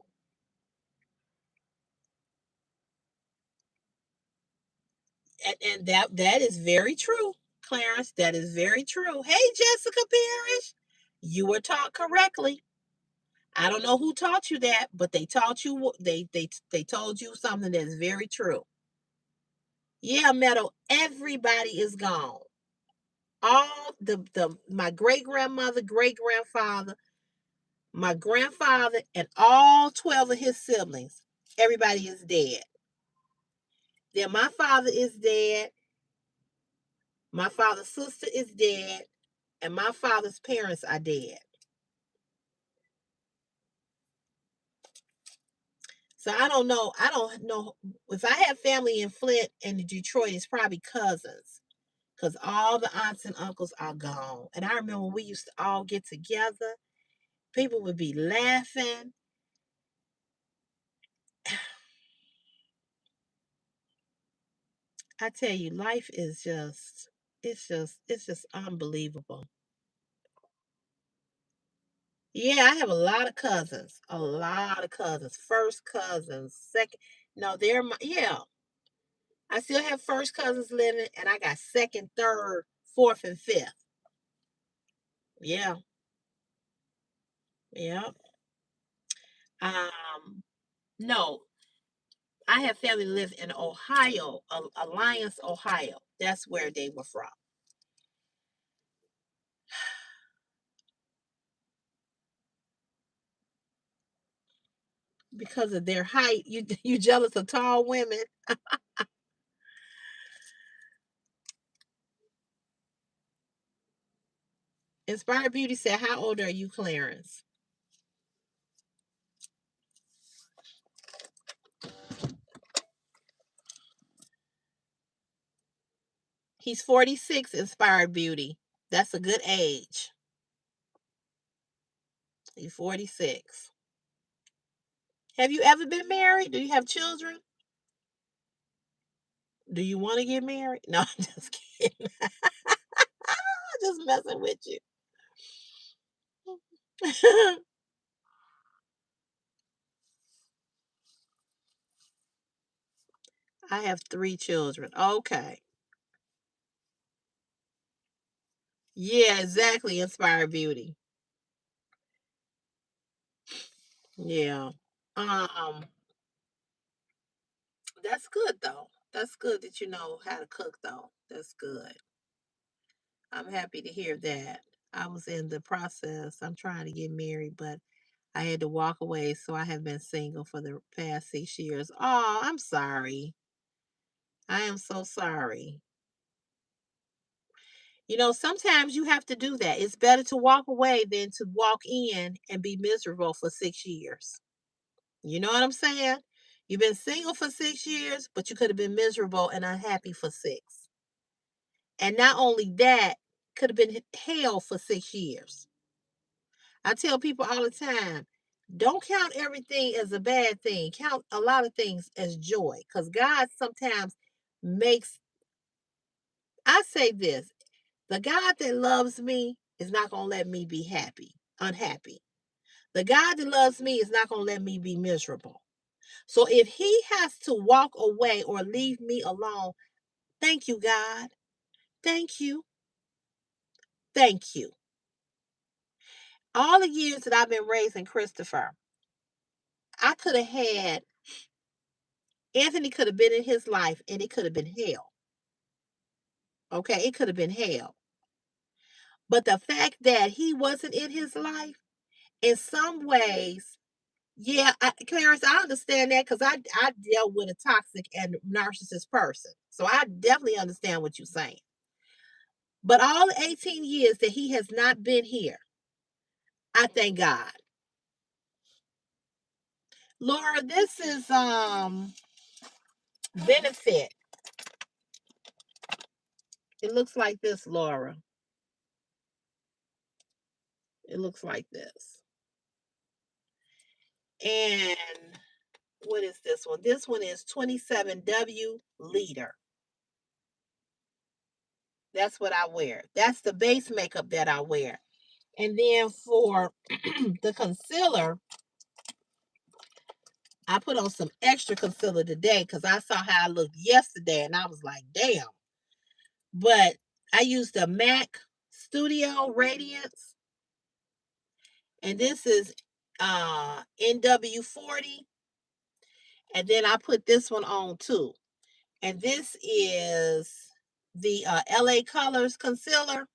And that is very true, Clarence. That is very true. Hey, Jessica Parrish, you were taught correctly. I don't know who taught you that, but they taught you. They told you something that's very true. Yeah, Meadow. Everybody is gone. All the my great grandmother, great grandfather, my grandfather, and all 12 of his siblings. Everybody is dead. Then my father is dead. My father's sister is dead, and my father's parents are dead. So I don't know. I don't know if I have family in Flint and Detroit. It's probably cousins, because all the aunts and uncles are gone. And I remember when we used to all get together. People would be laughing. I tell you, life is just, it's just unbelievable. Yeah, I have a lot of cousins. A lot of cousins. First cousins, second. No, they're my, yeah. I still have first cousins living, and I got second, third, fourth, and fifth. Yeah, yeah. Um, no, I have family live in Ohio, Alliance, Ohio. That's where they were from. Because of their height, you jealous of tall women? Inspired Beauty said, "How old are you, Clarence?" He's 46. Inspired Beauty. That's a good age. He's 46. Have you ever been married? Do you have children? Do you want to get married? No, I'm just kidding. I'm just messing with you. I have 3 children. Okay. Yeah, exactly. Inspired Beauty. Yeah. Um, that's good though. That's good that you know how to cook though. That's good. I'm happy to hear that. I was in the process. I'm trying to get married, but I had to walk away, so I have been single for the past 6 years. Oh, I'm sorry. I am so sorry. Sometimes you have to do that. It's better to walk away than to walk in and be miserable for 6 years. You know what I'm saying? You've been single for 6 years, but you could have been miserable and unhappy for six. And not only that, could have been hell for 6 years. I tell people all the time, don't count everything as a bad thing. Count a lot of things as joy. Because God sometimes makes, I say this, the God that loves me is not going to let me be unhappy. The God that loves me is not going to let me be miserable. So if he has to walk away or leave me alone, thank you, God. Thank you. Thank you. All the years that I've been raising Christopher, I could have had, Anthony could have been in his life and it could have been hell. Okay, it could have been hell. But the fact that he wasn't in his life, in some ways, yeah, Clarence, I understand that because I dealt with a toxic and narcissist person. So I definitely understand what you're saying. But all the 18 years that he has not been here, I thank God. Laura, this is benefit. It looks like this, Laura. It looks like this. And what is this one? This one is 27W Leader. That's what I wear. That's the base makeup that I wear. And then for the concealer, I put on some extra concealer today because I saw how I looked yesterday and I was like, damn. But I used the MAC Studio Radiance. And this is NW40. And then I put this one on too. And this is the LA Colors Concealer.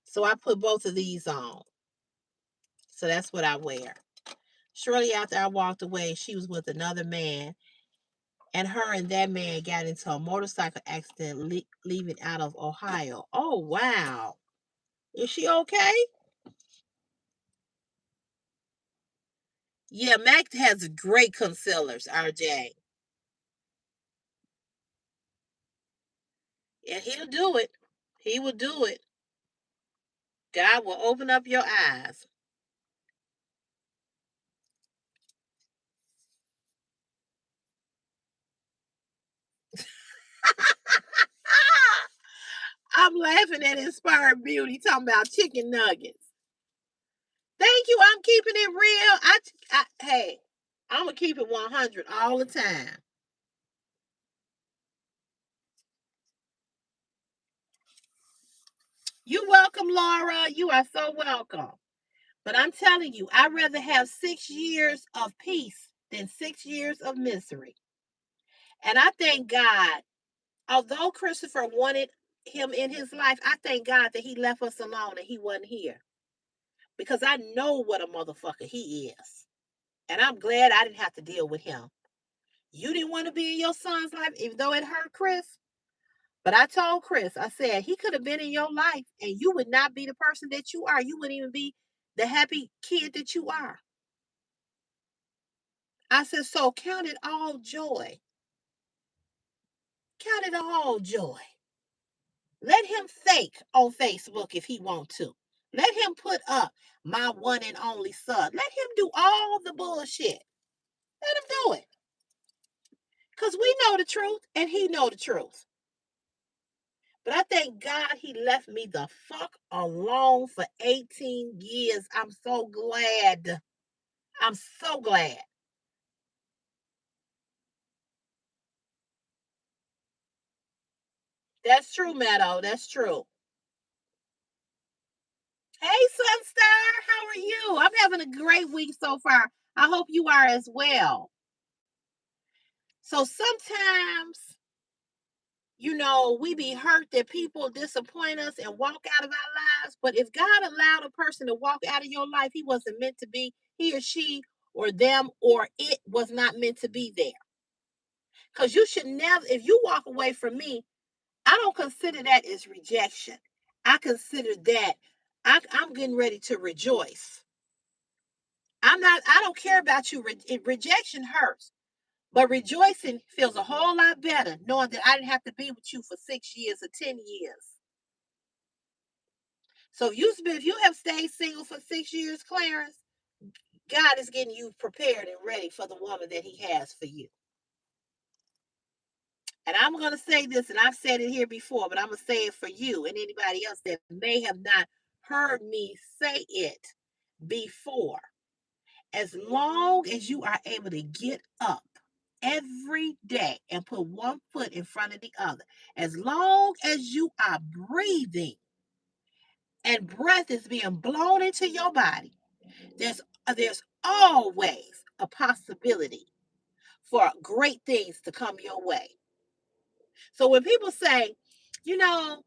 So I put both of these on. So that's what I wear. Shortly after I walked away, she was with another man. And her and that man got into a motorcycle accident leaving out of Ohio. Oh, wow. Is she okay? Yeah, Mac has great concealers, RJ. And he'll do it. He will do it. God will open up your eyes. I'm laughing at Inspired Beauty talking about chicken nuggets. Thank you. I'm keeping it real. Hey, I'm going to keep it 100 all the time. You're welcome, Laura. You are so welcome. But I'm telling you, I'd rather have 6 years of peace than 6 years of misery. And I thank God, although Christopher wanted him in his life, I thank God that he left us alone and he wasn't here. Because I know what a motherfucker he is. And I'm glad I didn't have to deal with him. You didn't want to be in your son's life, even though it hurt Chris. But I told Chris, I said, he could have been in your life and you would not be the person that you are. You wouldn't even be the happy kid that you are. I said, so count it all joy. Count it all joy. Let him fake on Facebook if he want to. Let him put up my one and only son. Let him do all the bullshit. Let him do it. Because we know the truth and he know the truth. But I thank God he left me the fuck alone for 18 years. I'm so glad. I'm so glad. That's true, Meadow. That's true. Hey, Sunstar. How are you? I'm having a great week so far. I hope you are as well. So sometimes, we be hurt that people disappoint us and walk out of our lives. But if God allowed a person to walk out of your life, he wasn't meant to be, he or she or them or it was not meant to be there. Because you should never, if you walk away from me, I don't consider that as rejection. I consider that I'm getting ready to rejoice. I don't care about you. Rejection hurts. But rejoicing feels a whole lot better knowing that I didn't have to be with you for 6 years or 10 years. So if you have stayed single for 6 years, Clarence, God is getting you prepared and ready for the woman that he has for you. And I'm going to say this, and I've said it here before, but I'm going to say it for you and anybody else that may have not heard me say it before. As long as you are able to get up every day and put one foot in front of the other, as long as you are breathing and breath is being blown into your body, there's always a possibility for great things to come your way. So when people say, you know,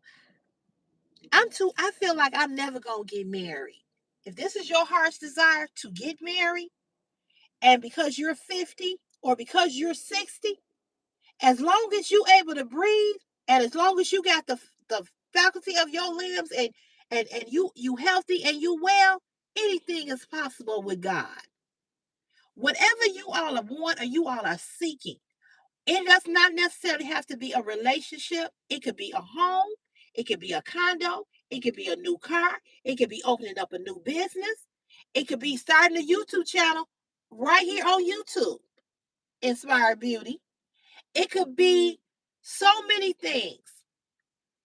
I feel like I'm never gonna get married. If this is your heart's desire to get married, and because you're 50 or because you're 60, as long as you able to breathe and as long as you got the faculty of your limbs and you healthy and you well, anything is possible with God. Whatever you all want or you all are seeking, It does not necessarily have to be a relationship. It could be a home. It could be a condo. It could be a new car. It could be opening up a new business. It could be starting a YouTube channel right here on YouTube, Inspired Beauty. It could be so many things.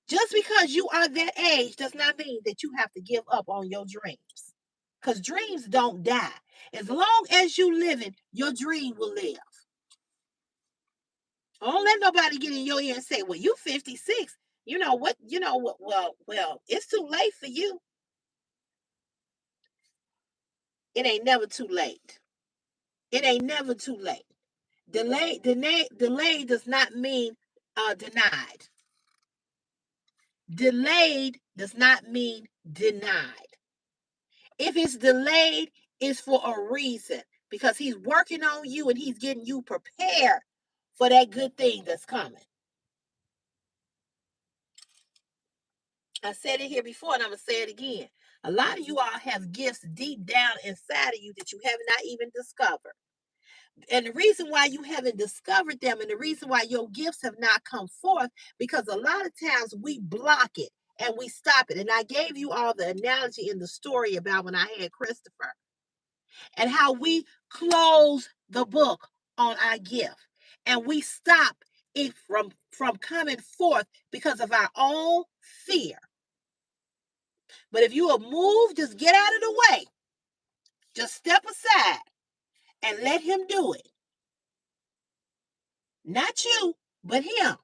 Just because you are that age does not mean that you have to give up on your dreams. Because dreams don't die. As long as you living, your dream will live. Don't let nobody get in your ear and say, well, you 56. Well, it's too late for you. It ain't never too late. It ain't never too late. Delay does not mean denied. Delayed does not mean denied. If it's delayed, it's for a reason because he's working on you and he's getting you prepared for that good thing that's coming. I said it here before and I'm going to say it again. A lot of you all have gifts deep down inside of you that you have not even discovered. And the reason why you haven't discovered them and the reason why your gifts have not come forth, because a lot of times we block it and we stop it. And I gave you all the analogy in the story about when I had Christopher and how we close the book on our gift and we stop it from coming forth because of our own fear. But if you will move, just get out of the way. Just step aside and let him do it. Not you, but him.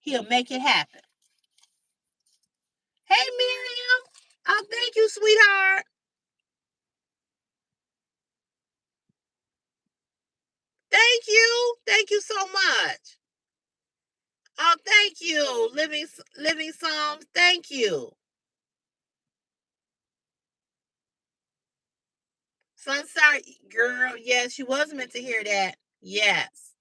He'll make it happen. Hey, Miriam. Oh, thank you, sweetheart. Thank you. Thank you so much. Oh, thank you. Living Psalms. Thank you. Sunstar, girl, yes, you was meant to hear that. Yes.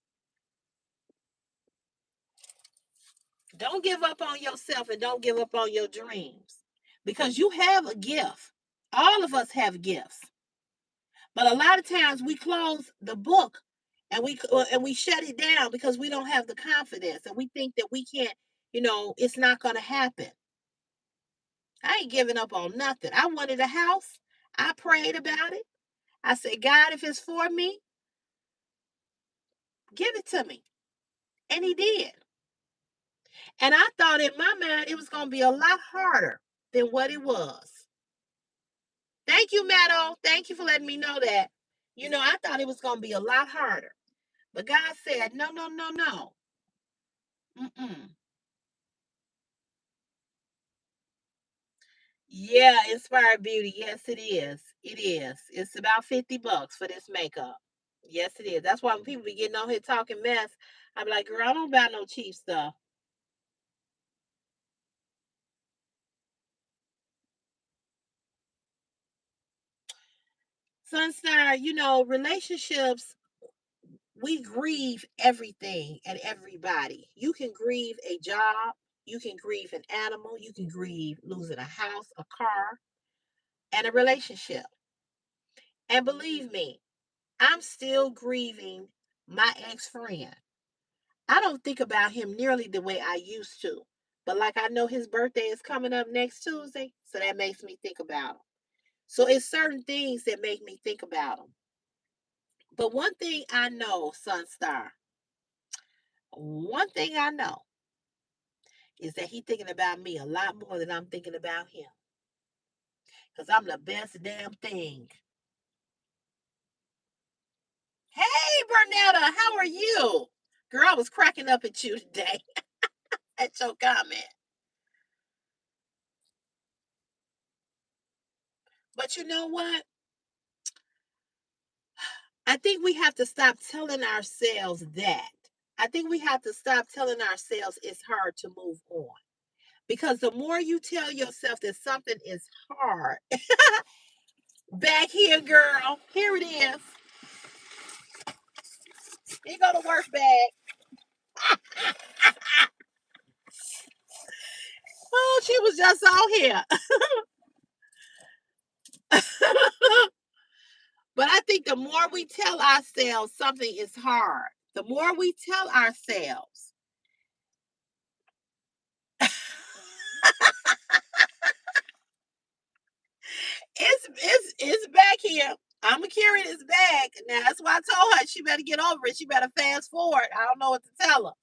Don't give up on yourself and don't give up on your dreams because you have a gift. All of us have gifts. But a lot of times we close the book and we shut it down because we don't have the confidence and we think that we can't, it's not going to happen. I ain't giving up on nothing. I wanted a house. I prayed about it. I said, God, if it's for me, give it to me. And he did. And I thought in my mind it was going to be a lot harder than what it was. Thank you, Meadow. Thank you for letting me know that. I thought it was going to be a lot harder. But God said, no, no, no, no. Mm-mm. Yeah, Inspired Beauty. Yes, it is. It is. It's about $50 for this makeup. Yes, it is. That's why when people be getting on here talking mess, I'm like, girl, I don't buy no cheap stuff. Sunstar, relationships, we grieve everything and everybody. You can grieve a job, you can grieve an animal, you can grieve losing a house, a car, and a relationship. And believe me, I'm still grieving my ex-friend. I don't think about him nearly the way I used to. But like I know his birthday is coming up next Tuesday, so that makes me think about him. So it's certain things that make me think about him. But one thing I know, Sunstar, one thing I know is that he's thinking about me a lot more than I'm thinking about him. Because I'm the best damn thing. Hey, Bernetta, how are you? Girl, I was cracking up at you today at your comment. But you know what? I think we have to stop telling ourselves that. I think we have to stop telling ourselves it's hard to move on. Because the more you tell yourself that something is hard, back here, girl, here it is. Here go the work bag. Oh, she was just out here. But I think the more we tell ourselves something is hard, The more we tell ourselves, it's back here. I'ma carry this bag. Now that's why I told her she better get over it. She better fast forward. I don't know what to tell her.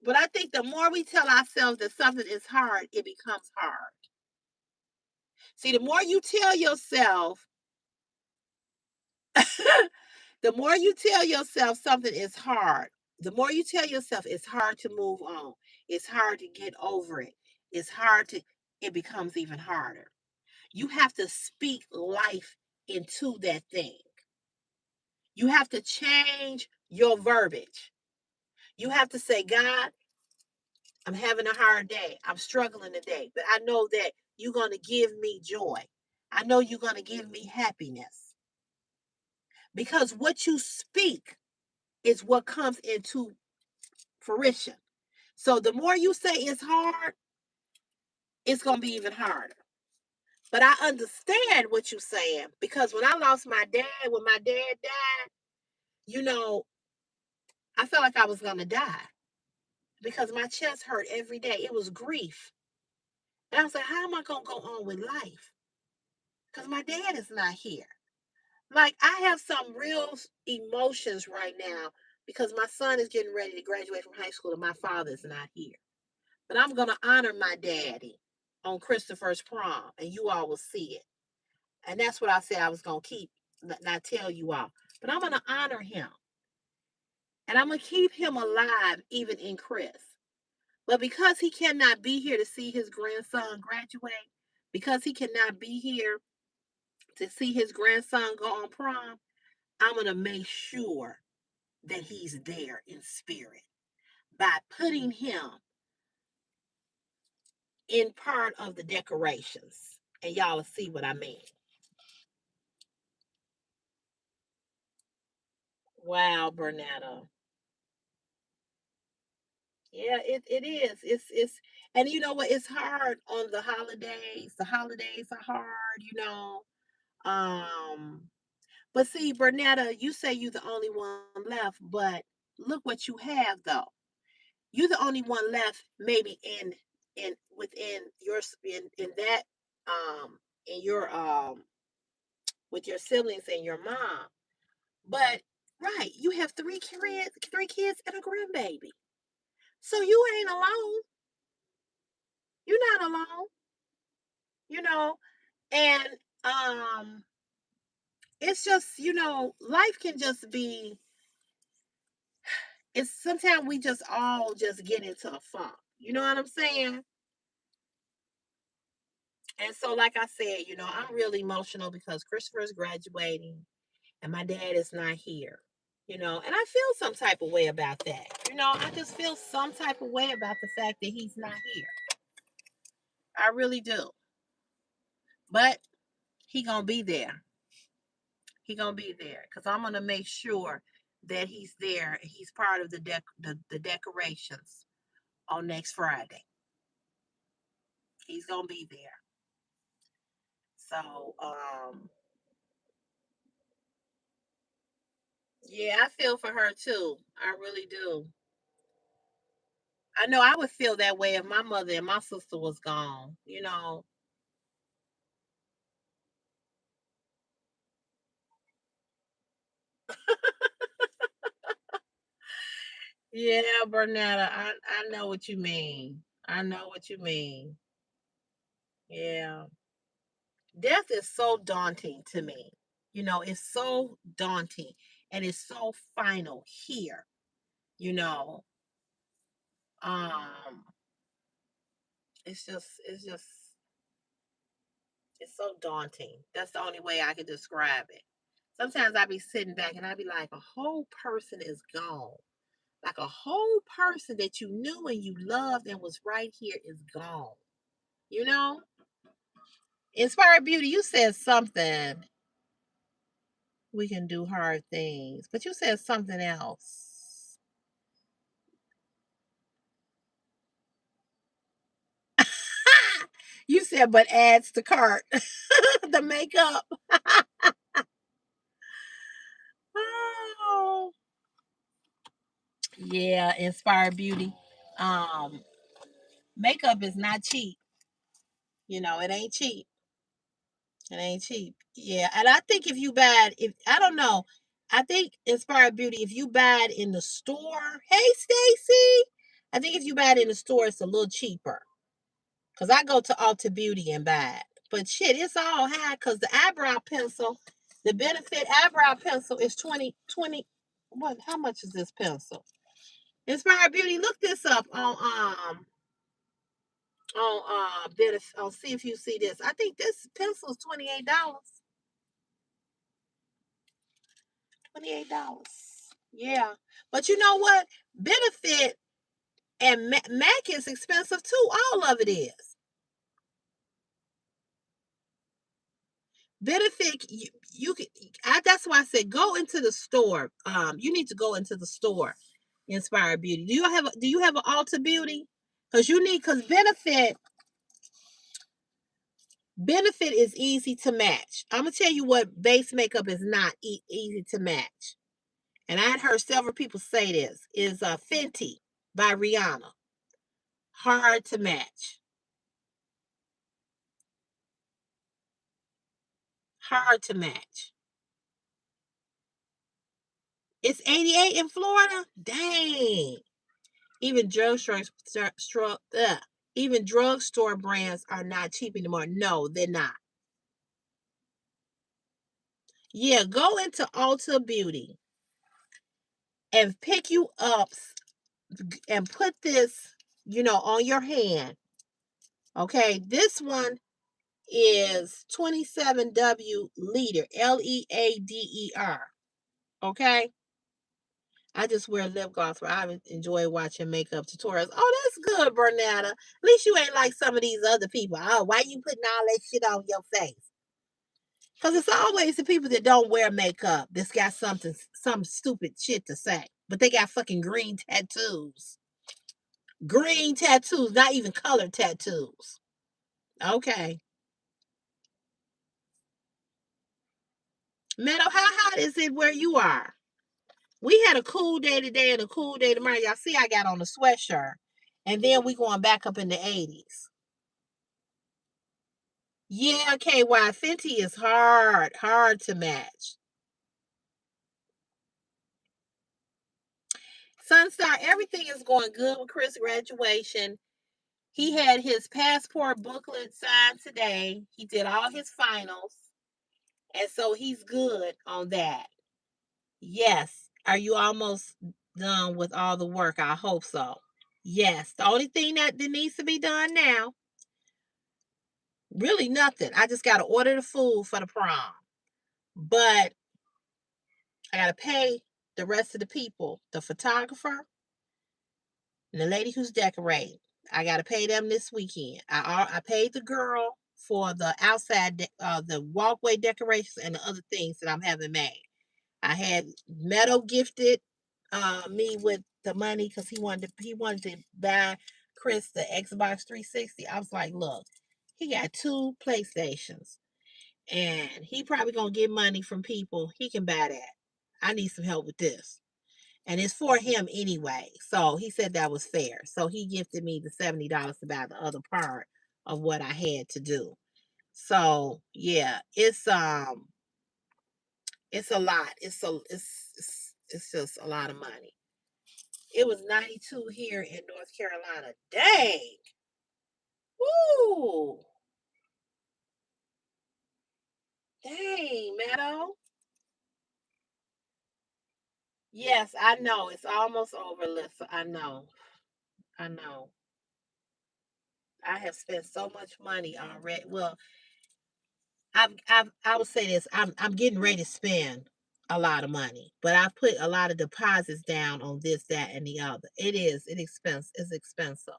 But I think the more we tell ourselves that something is hard, it becomes hard. See, the more you tell yourself, the more you tell yourself something is hard, the more you tell yourself it's hard to move on, it's hard to get over it, it's hard to, it becomes even harder. You have to speak life into that thing. You have to change your verbiage. You have to say, God, I'm having a hard day. I'm struggling today, but I know that you're going to give me joy. I know you're going to give me happiness because what you speak is what comes into fruition. So the more you say it's hard, it's going to be even harder. But I understand what you're saying because when I lost my dad, when my dad died, you know, I felt like I was going to die because my chest hurt every day. It was grief. And I was like, how am I going to go on with life? Because my dad is not here. Like, I have some real emotions right now because my son is getting ready to graduate from high school and my father is not here. But I'm going to honor my daddy on Christopher's prom, and you all will see it. And that's what I said I was going to keep, not tell you all. But I'm going to honor him, and I'm going to keep him alive even in Chris. But because he cannot be here to see his grandson graduate, because he cannot be here to see his grandson go on prom, I'm going to make sure that he's there in spirit by putting him in part of the decorations. And y'all will see what I mean. Wow, Bernetta. Yeah, it is. It's and you know what? It's hard on the holidays. The holidays are hard, you know. Um, but see, Bernetta, you say you're the only one left, but look what you have though. You're the only one left, maybe in within your in that in your with your siblings and your mom. But right, you have three kids and a grandbaby. So you ain't alone. You're not alone, you know. And it's just, life can just be, it's sometimes we just all just get into a funk. You know what I'm saying? And so, like I said, I'm really emotional because Christopher's graduating and my dad is not here. And I feel some type of way about that. I just feel some type of way about the fact that he's not here. I really do. But he gonna be there. He gonna be there because I'm gonna make sure that he's there. He's part of the decorations on next Friday. He's gonna be there. So yeah, I feel for her too. I really do. I know I would feel that way if my mother and my sister was gone. Yeah, Bernetta, I know what you mean. I know what you mean. Yeah. Death is so daunting to me. It's so daunting and it's so final here, you know. Um, it's just it's so daunting. That's the only way I can describe it. Sometimes I be sitting back and I be like, a whole person is gone. Like a whole person that you knew and you loved and was right here is gone. You know? Inspired Beauty, you said something. We can do hard things. But you said something else. You said, but adds to cart. The makeup. Oh. Yeah, Inspired Beauty. Um, Makeup is not cheap. It ain't cheap. It ain't cheap. Yeah, and I think if you buy it, if I don't know, I think Inspired Beauty, if you buy it in the store, hey Stacy, I think if you buy it in the store, it's a little cheaper. Cause I go to Ulta Beauty and buy it. But shit, it's all high. Cause the eyebrow pencil, the Benefit eyebrow pencil is 20. What? How much is this pencil? Inspired Beauty. Look this up on Benefit. On see if you see this. I think this pencil is $28. $28. Yeah, but you know what? Benefit and Mac is expensive too. All of it is. Benefit, you can. That's why I said go into the store. You need to go into the store. Inspired Beauty. Do you have an Ulta Beauty? Because Benefit is easy to match. I'm gonna tell you what base makeup is not easy to match. And I had heard several people say this is Fenty by Rihanna. Hard to match. Hard to match. It's 88 in Florida. Dang. Even even drugstore brands are not cheap anymore. No, they're not. Yeah, go into Ulta Beauty and pick you up and put this, on your hand. Okay, this one is 27W Leader, Leader. Okay, I just wear lip gloss, but I enjoy watching makeup tutorials. Oh, that's good, Bernetta. At least you ain't like some of these other people. Oh, why you putting all that shit on your face? Because it's always the people that don't wear makeup that's got some stupid shit to say. But they got fucking green tattoos. Green tattoos, not even colored tattoos. Okay. Meadow, how hot is it where you are? We had a cool day today and a cool day tomorrow. Y'all see I got on a sweatshirt. And then we going back up in the 80s. Yeah, KY. Fenty is hard to match. Sunstar, everything is going good with Chris' graduation. He had his passport booklet signed today. He did all his finals. And so he's good on that. Yes. Are you almost done with all the work? I hope so. Yes. The only thing that needs to be done now, really nothing. I just got to order the food for the prom. But I got to pay the rest of the people, the photographer, and the lady who's decorating. I got to pay them this weekend. I paid the girl for the outside, the walkway decorations and the other things that I'm having made. I had Meadow gifted me with the money because he wanted to buy Chris the Xbox 360. I was like, look, he got two PlayStations, and he probably gonna get money from people. He can buy that. I need some help with this. And it's for him anyway. So he said that was fair. So he gifted me the $70 to buy the other part of what I had to do. So yeah, it's a lot. It's just a lot of money. It was 92 here in North Carolina. Dang. Woo. Dang, Meadow. Yes, I know. It's almost over, Lisa. I know. I know. I have spent so much money already. Well, I would say this. I'm getting ready to spend a lot of money, but I put a lot of deposits down on this, that, and the other. It's expensive,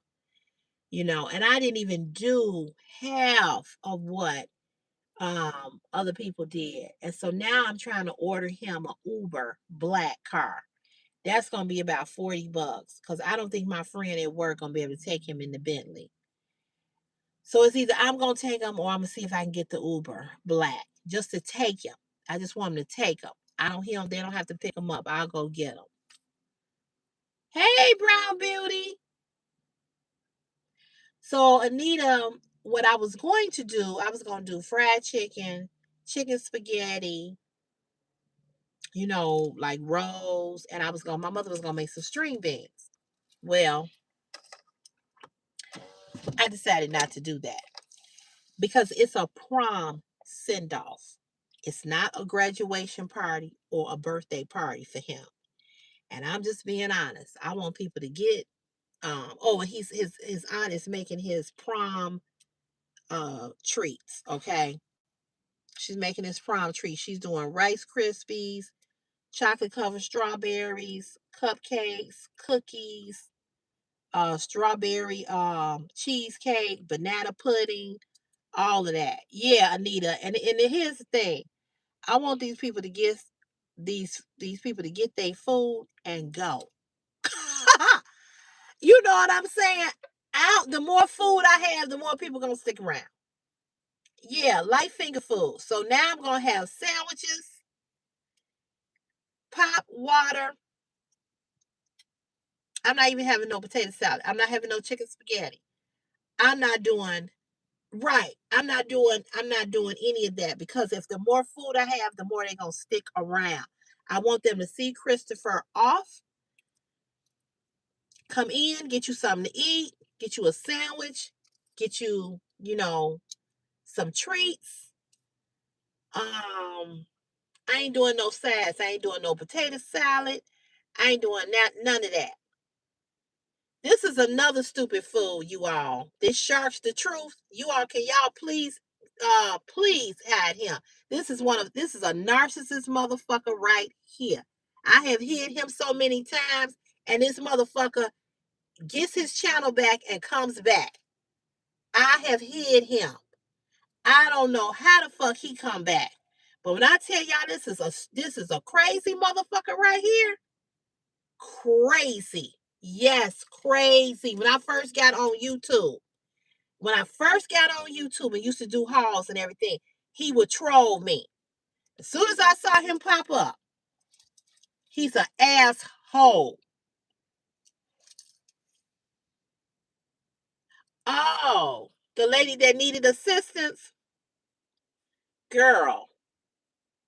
and I didn't even do half of what other people did. And so now I'm trying to order him a Uber black car. That's gonna be about $40 because I don't think my friend at work gonna be able to take him in the Bentley. So it's either I'm gonna take him or I'm gonna see if I can get the Uber black just to take him. I just want him to take him. I don't They don't have to pick him up. I'll go get him. Hey, Brown Beauty. So, Anita, what I was going to do, I was going to do fried chicken, chicken spaghetti, like rolls, and my mother was going to make some string beans. Well, I decided not to do that because it's a prom send off. It's not a graduation party or a birthday party for him. And I'm just being honest. I want people to get and his aunt is making his prom treats, okay? She's making his prom treats. She's doing Rice Krispies, chocolate covered strawberries, cupcakes, cookies, strawberry cheesecake, banana pudding, all of that. Yeah, Anita. And here's the thing. I want these people to get these people to get their food and go. You know what I'm saying? The more food I have, the more people gonna stick around. Yeah, light finger food. So now I'm gonna have sandwiches, pop, water. I'm not even having no potato salad. I'm not having no chicken spaghetti. I'm not doing right. I'm not doing any of that because if the more food I have, the more they're gonna stick around. I want them to see Christopher off, come in, get you something to eat, get you a sandwich, get you, some treats. I ain't doing no sides. I ain't doing no potato salad. I ain't doing none of that. This is another stupid fool, you all. This shark's the truth. You all, can y'all please hide him. This is a narcissist motherfucker right here. I have hid him so many times, and this motherfucker gets his channel back and comes back. I have hid him. I don't know how the fuck he come back. But when I tell y'all this is a crazy motherfucker right here, crazy. Yes, crazy. When I first got on YouTube and used to do hauls and everything, he would troll me. As soon as I saw him pop up, he's an asshole. Oh, the lady that needed assistance, girl,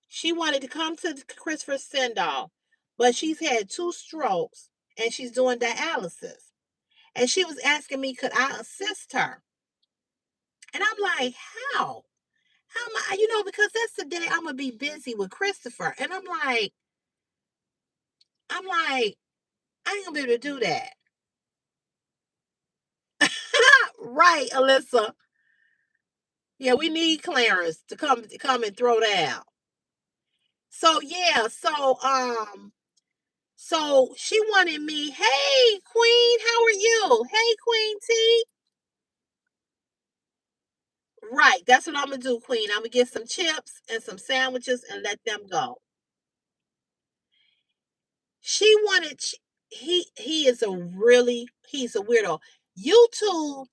she wanted to come to Christopher's send off, but she's had 2 strokes and she's doing dialysis. And she was asking me, could I assist her? And I'm like, how? How am I? Because that's the day I'm gonna be busy with Christopher. And I'm like, I ain't gonna be able to do that. Right, Alyssa. Yeah, we need Clarence to come and throw down. So yeah, so she wanted me, hey Queen, how are you? Hey Queen T. Right, that's what I'm gonna do, Queen. I'm gonna get some chips and some sandwiches and let them go. She wanted he's a weirdo. YouTube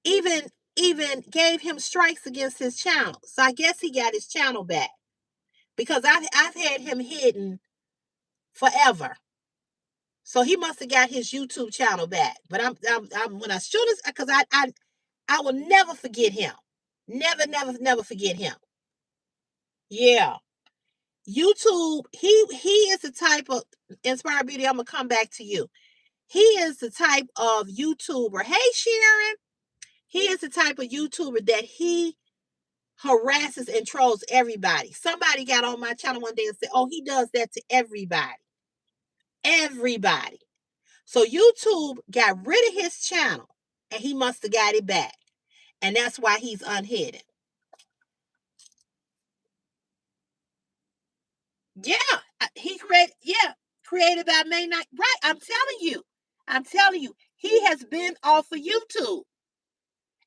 even gave him strikes against his channel. So I guess he got his channel back because I've had him hidden forever. So he must have got his YouTube channel back. But I'm when I shoot us because I will never forget him. Never, never, never forget him. Yeah. YouTube, he is the type of Inspired Beauty. I'm gonna come back to you. He is the type of YouTuber. Hey Sharon. He is the type of YouTuber that he harasses and trolls everybody. Somebody got on my channel one day and said, oh, he does that to everybody. Everybody. So YouTube got rid of his channel and he must have got it back. And that's why he's unhidden. Yeah. Created by May 9th. Right. I'm telling you. I'm telling you. He has been off of YouTube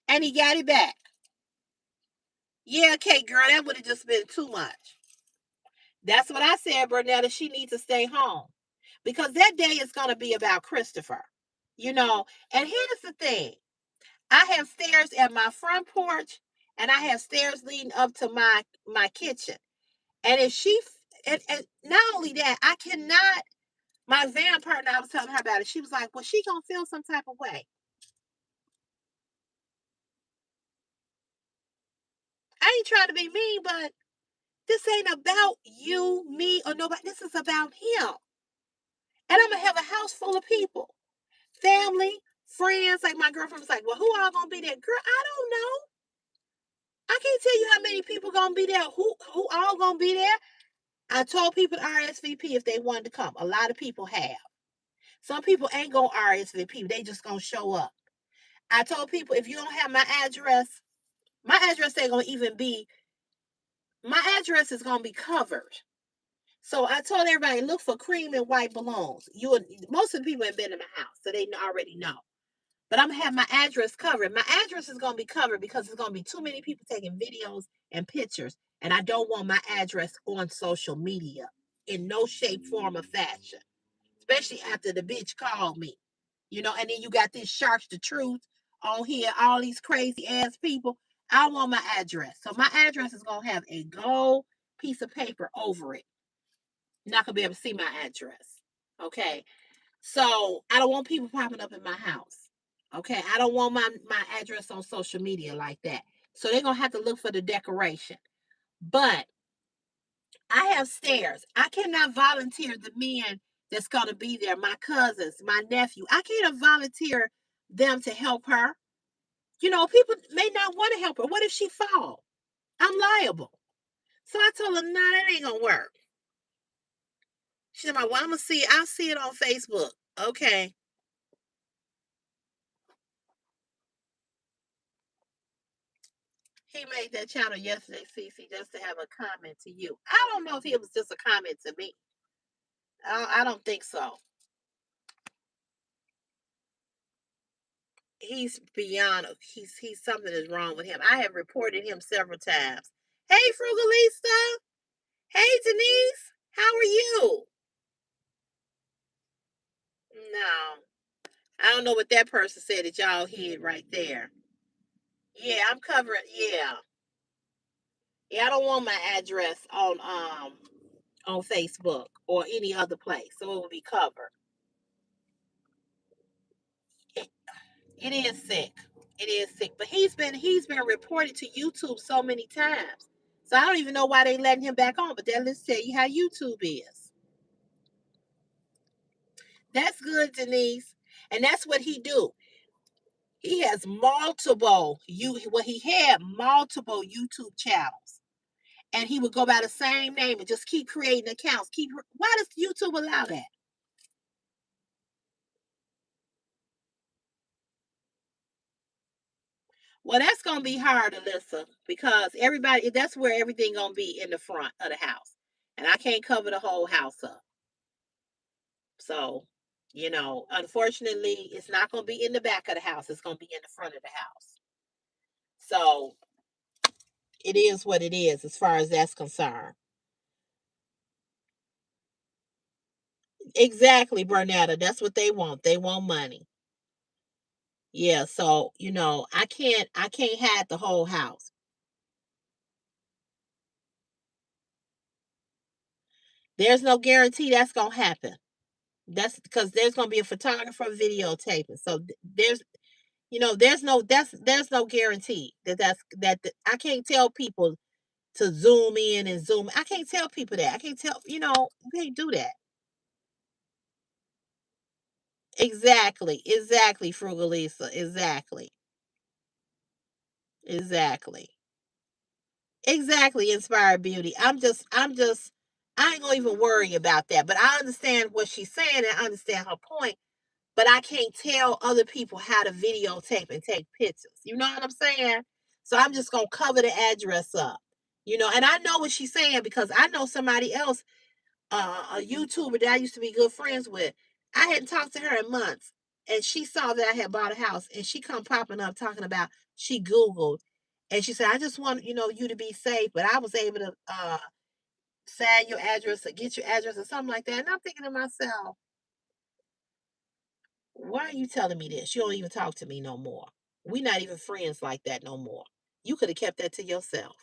and he got it back. Yeah, okay, girl, that would have just been too much. That's what I said, Bernetta. She needs to stay home because that day is going to be about Christopher. And here's the thing. I have stairs at my front porch and I have stairs leading up to my kitchen. And if she and not only that, I cannot My van partner, I was telling her about it. She was like, well, she gonna feel some type of way. I ain't trying to be mean, but this ain't about you, me, or nobody. This is about him. And I'm gonna have a house full of people, family, friends. Like my girlfriend was like, well, who all gonna be there? Girl, I don't know. I can't tell you how many people gonna be there. Who all gonna be there? I told people to RSVP if they wanted to come. A lot of people have. Some people ain't gonna RSVP. They just gonna show up. I told people if you don't have my address ain't gonna even be. My address is gonna be covered. So I told everybody look for cream and white balloons. Most of the people have been in my house, so they already know. But I'm gonna have my address covered. My address is gonna be covered because it's gonna be too many people taking videos and pictures, and I don't want my address on social media in no shape, form, or fashion. Especially after the bitch called me, and then you got this sharks the truth on here, all these crazy ass people. I want my address, so my address is gonna have a gold piece of paper over it. You're not gonna be able to see my address, okay? So I don't want people popping up in my house. Okay. I don't want my address on social media like that. So they're gonna have to look for the decoration. But I have stairs. I cannot volunteer the men that's gonna be there, my cousins, my nephew. I can't volunteer them to help her. People may not want to help her. What if she fall? I'm liable. So I told her, no, that ain't gonna work. She said, well, I'm gonna see it. I'll see it on Facebook. Okay. He made that channel yesterday, CeCe, just to have a comment to you. I don't know if it was just a comment to me. I don't think so. He's beyond. He's something is wrong with him. I have reported him several times. Hey, Frugalista. Hey, Denise. How are you? No, I don't know what that person said that y'all hid right there. Yeah, I'm covering. Yeah, yeah. I don't want my address on Facebook or any other place, so it will be covered. It is sick. It is sick. But he's been reported to YouTube so many times. So I don't even know why they letting him back on. But then let's tell you how YouTube is. That's good, Denise. And that's what he do. He has he had multiple YouTube channels. And he would go by the same name and just keep creating accounts. Why does YouTube allow that? Well, that's gonna be hard, Alyssa, because that's where everything gonna be in the front of the house. And I can't cover the whole house up. So, unfortunately, it's not gonna be in the back of the house, it's gonna be in the front of the house. So it is what it is as far as that's concerned. Exactly, Bernetta. That's what they want. They want money. Yeah, so I can't hide the whole house. There's no guarantee that's gonna happen. That's because there's gonna be a photographer videotaping. So there's no guarantee I can't tell people to zoom in and zoom. I can't tell people that. I can't tell, you can't do that. Exactly, Frugalisa. Exactly. Exactly. Exactly, Inspired Beauty. I ain't gonna even worry about that. But I understand what she's saying and I understand her point. But I can't tell other people how to videotape and take pictures. You know what I'm saying? So I'm just gonna cover the address up. And I know what she's saying because I know somebody else, a YouTuber that I used to be good friends with. I hadn't talked to her in months, and she saw that I had bought a house, and she come popping up talking about she Googled, and she said, "I just want you to be safe," but I was able to sign your address or get your address or something like that. And I'm thinking to myself, why are you telling me this? You don't even talk to me no more. We're not even friends like that no more. You could have kept that to yourself.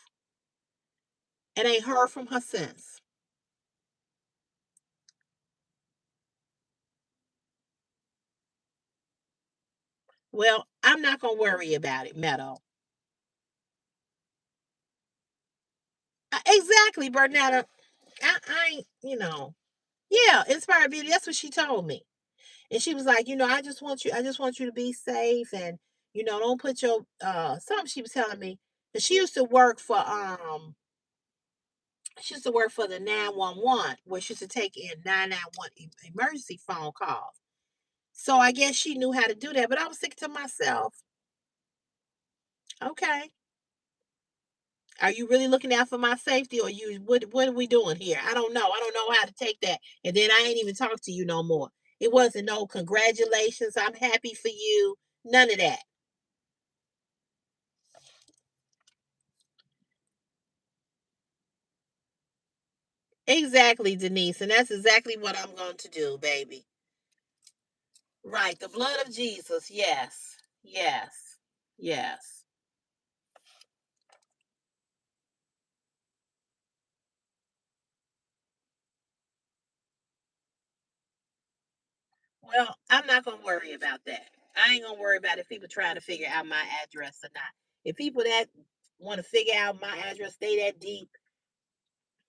And ain't heard from her since. Well, I'm not gonna worry about it, Meadow. Exactly, Bernetta. I ain't, yeah, inspired beauty. That's what she told me. And she was like, I just want you to be safe and don't put your something she was telling me. That she used to work for the 911 where she used to take in 991 emergency phone calls. So I guess she knew how to do that. But I was thinking to myself, okay, are you really looking out for my safety or what are we doing here? I don't know. I don't know how to take that. And then I ain't even talk to you no more. It wasn't no congratulations. I'm happy for you. None of that. Exactly, Denise. And that's exactly what I'm going to do, baby. Right. The blood of Jesus. Yes. Yes. Yes. Well, I'm not going to worry about that. I ain't going to worry about if people trying to figure out my address or not. If people that want to figure out my address, stay that deep,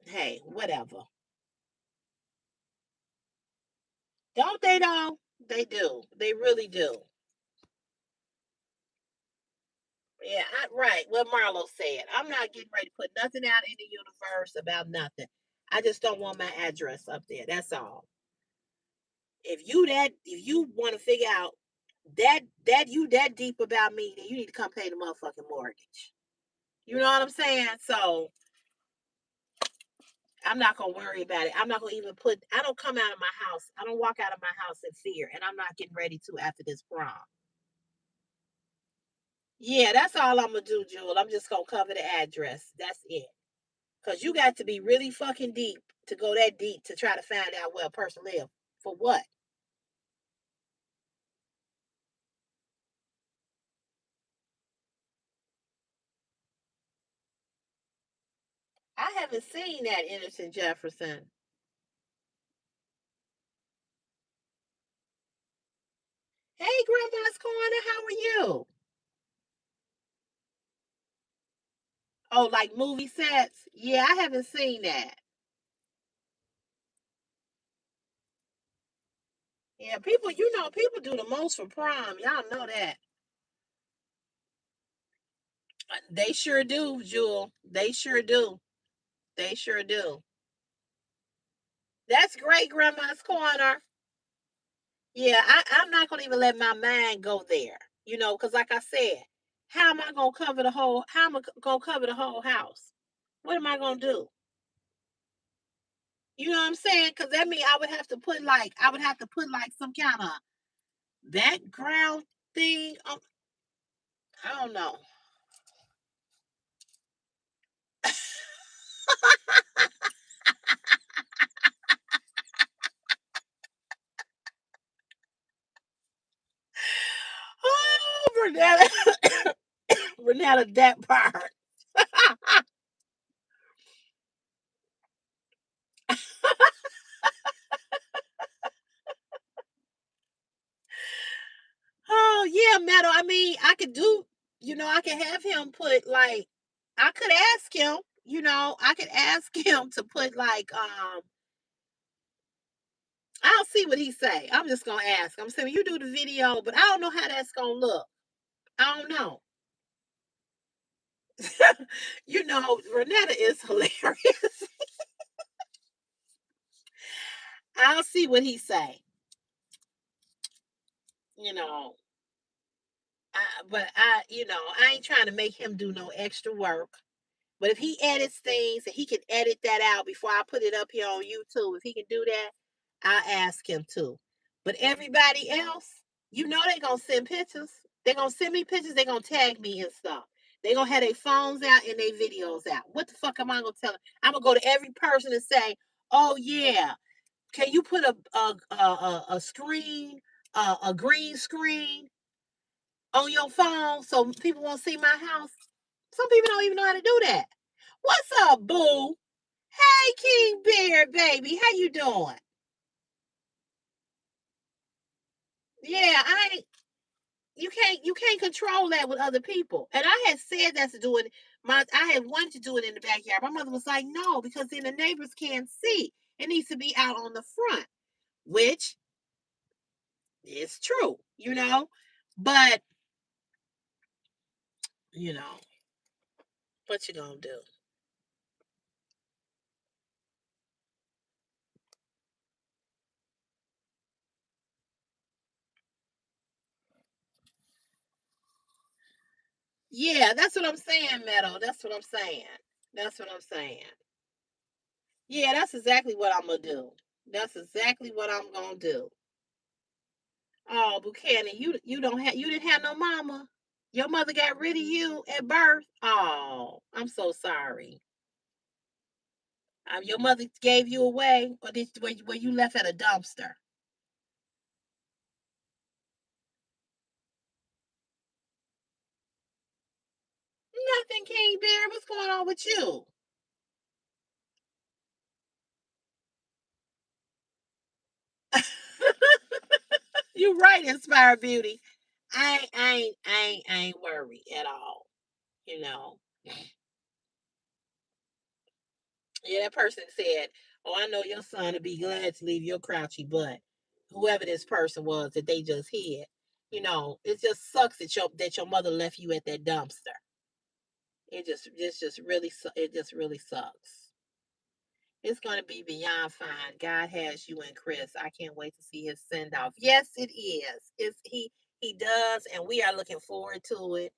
hey, whatever. Don't they though? They do. They really do. Yeah, right. What Marlo said. I'm not getting ready to put nothing out in the universe about nothing. I just don't want my address up there. That's all. If you want to figure out that deep about me, then you need to come pay the motherfucking mortgage. You know what I'm saying? So I'm not gonna worry about it. I'm not gonna even put. I don't come out of my house. I don't walk out of my house in fear, and I'm not getting ready to after this prom. Yeah, that's all I'm gonna do, Jewel. I'm just gonna cover the address. That's it. Cause you got to be really fucking deep to go that deep to try to find out where a person live. For what? I haven't seen that Innocent Jefferson. Hey, Grandma's Corner, how are you? Oh, like movie sets? Yeah, I haven't seen that. Yeah, people, people do the most for prom. Y'all know that. They sure do, Jewel. They sure do. They sure do. That's great, Grandma's Corner. Yeah, I'm not gonna even let my mind go there. Because like I said, how am I gonna cover the whole? How am I gonna cover the whole house? What am I gonna do? You know what I'm saying? Because that means I would have to put like some kind of background thing. I don't know. Oh, Renata, Renata, that part. Oh yeah, Meadow. I mean, I could do. I could have him put like. I could ask him. I could ask him to put like. I'll see what he say. I'm just gonna ask. I'm saying you do the video, but I don't know how that's gonna look. I don't know. Renetta is hilarious. I'll see what he say. You know, I ain't trying to make him do no extra work. But if he edits things and he can edit that out before I put it up here on YouTube, if he can do that, I'll ask him to. But everybody else, they gonna send pictures. They gonna send me pictures. They gonna tag me and stuff. They gonna have their phones out and their videos out. What the fuck am I gonna tell them? I'm gonna go to every person and say, "Oh yeah, can you put a screen, a green screen on your phone so people won't see my house?" Some people don't even know how to do that. What's up, boo? Hey, King Bear, baby, how you doing? Yeah, I ain't. you can't control that with other people. And I had said that to do it. I had wanted to do it in the backyard. My mother was like, no, because then the neighbors can't see. It needs to be out on the front, which is true, But you know, what you gonna do? Yeah, that's what I'm saying, Meadow. That's what I'm saying. That's what I'm saying. Yeah, that's exactly what I'm gonna do. That's exactly what I'm gonna do. Oh, Buchanan, you didn't have no mama. Your mother got rid of you at birth. Oh, I'm so sorry. Your mother gave you away, or were you left at a dumpster? Nothing, King Bear. What's going on with you? You right, Inspire Beauty. I ain't worried at all. You know. Yeah, that person said, "Oh, I know your son would be glad to leave your crouchy butt." Whoever this person was that they just hid. It just sucks that your mother left you at that dumpster. It just really sucks. It's gonna be beyond fine. God has you and Chris. I can't wait to see his send off. Yes, it is. He does, and we are looking forward to it,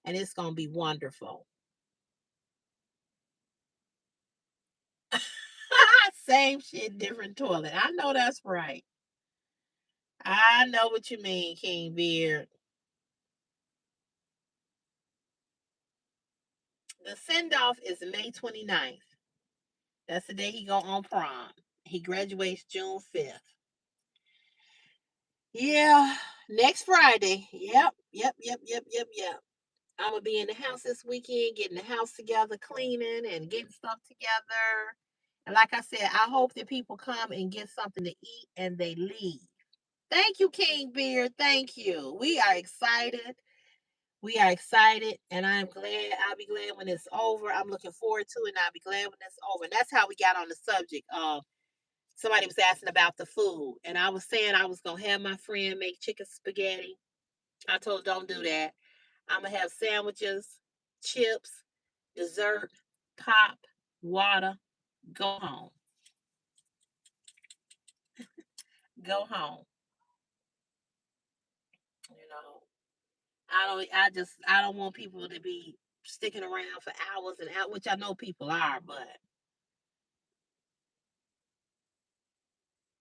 and it's gonna be wonderful. Same shit, different toilet. I know that's right. I know what you mean, King Beard. The send off is May 29th. That's the day he go on prom. He graduates June 5th. Yeah, next Friday. Yep, yep, yep, yep, yep, yep. I'm gonna be in the house this weekend, getting the house together, cleaning and getting stuff together. And like I said, I hope that people come and get something to eat and they leave. Thank you, King Beard. Thank you. We are excited. We are excited, and I'm glad. I'll be glad when it's over. I'm looking forward to it, and I'll be glad when it's over. And that's how we got on the subject of somebody was asking about the food, and I was saying I was gonna have my friend make chicken spaghetti. I told her don't do that. I'm gonna have sandwiches, chips, dessert, pop, water. Go home. Go home. You know, I don't want people to be sticking around for hours and hours, which I know people are, but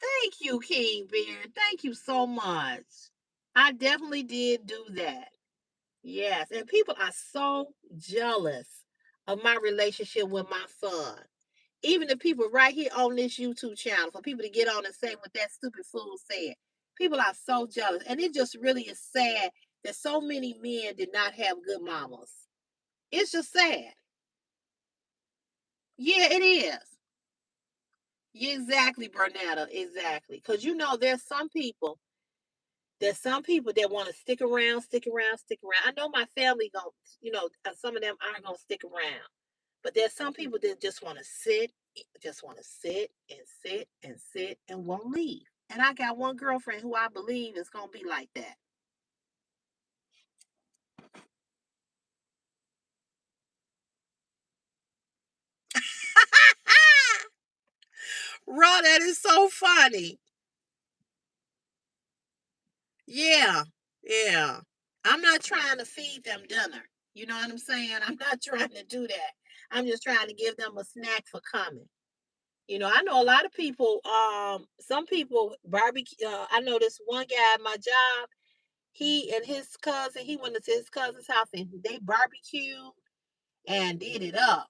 thank you, King Bear. Thank you so much. I definitely did do that. Yes, and people are so jealous of my relationship with my son. Even the people right here on this YouTube channel, for people to get on and say what that stupid fool said. People are so jealous. And it just really is sad that so many men did not have good mamas. It's just sad. Yeah, it is. Yeah, exactly, Bernetta. Exactly. Because there's some people that want to stick around, stick around, stick around. I know my family going, some of them aren't gonna stick around. But there's some people that just want to sit and sit and sit and won't leave. And I got one girlfriend who I believe is gonna be like that. Raw, that is so funny. Yeah, yeah. I'm not trying to feed them dinner. You know what I'm saying? I'm not trying to do that. I'm just trying to give them a snack for coming. I know a lot of people, some people barbecue. I know this one guy at my job, he and his cousin, he went to his cousin's house and they barbecued and did it up.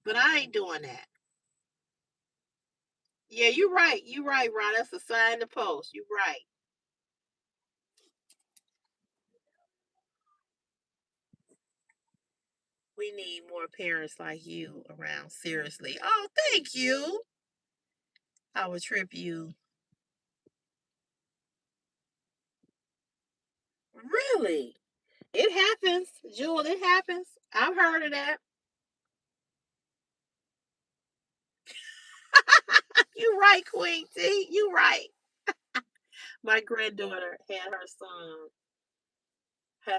But I ain't doing that. Yeah, you're right. You're right, Ron. That's a sign to post. You're right. We need more parents like you around. Seriously. Oh, thank you. I would trip you. Really? It happens, Jewel. It happens. I've heard of that. You right, Queen T. You right. My granddaughter had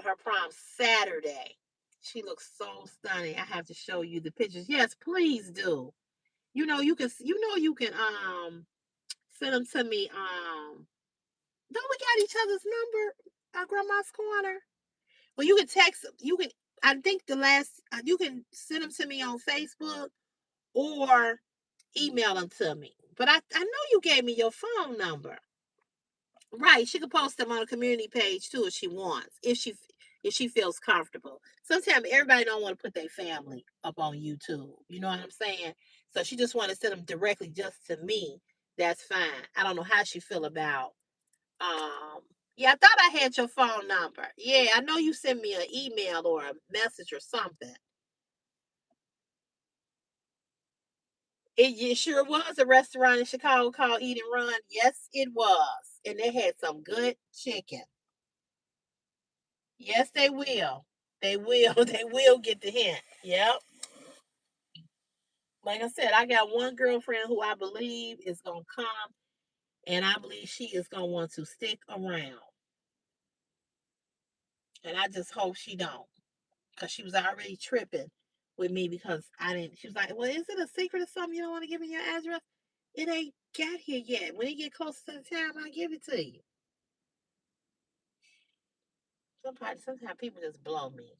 her prom Saturday. She looks so stunning. I have to show you the pictures. Yes, please do. You can send them to me. Don't we got each other's number? Grandma's corner. Well, you can text. You can. I think the last. You can send them to me on Facebook or email them to me. But I know you gave me your phone number. Right. She could post them on a community page too if she wants. If she feels comfortable. Sometimes everybody don't want to put their family up on YouTube. You know what I'm saying? So she just want to send them directly just to me. That's fine. I don't know how she feel about um yeah, I thought I had your phone number. Yeah, I know you sent me an email or a message or something. It sure was a restaurant in Chicago called Eat and Run. Yes, it was. And they had some good chicken. Yes, they will. They will. They will get the hint. Yep. Like I said, I got one girlfriend who I believe is gonna come, and I believe she is gonna want to stick around. And I just hope she don't, because she was already tripping with me because I didn't. She was like, "Well, is it a secret or something? You don't want to give me your address? It ain't got here yet. When it get closer to the time, I'll give it to you." Sometimes people just blow me.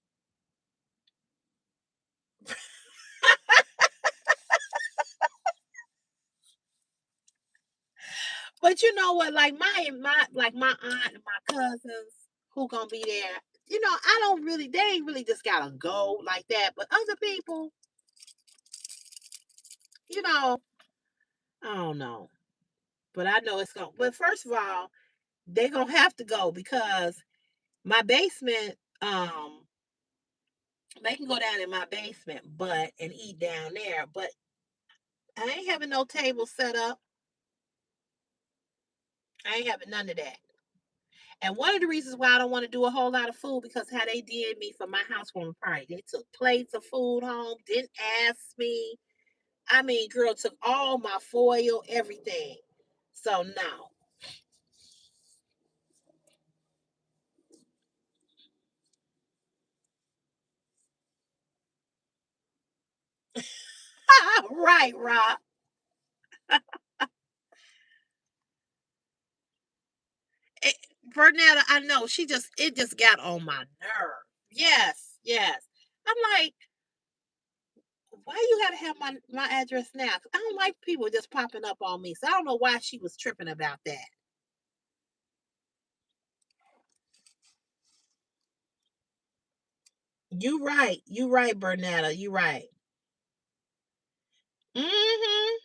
But you know what? Like my aunt and my cousins who gonna be there. I don't really. They ain't really just gotta go like that. But other people, you know, I don't know. But I know it's gonna. But first of all, they gonna have to go because my basement. They can go down in my basement, but and eat down there. But I ain't having no table set up. I ain't having none of that. And one of the reasons why I don't want to do a whole lot of food because how they did me for my housewarming party. They took plates of food home, didn't ask me. I mean, girl took all my foil, everything. So no. Right, Rob. It, Bernetta, I know it just got on my nerve. Yes, yes. I'm like, why you gotta have my address now? 'Cause I don't like people just popping up on me. So I don't know why she was tripping about that. You right, Bernetta. You right. Hmm.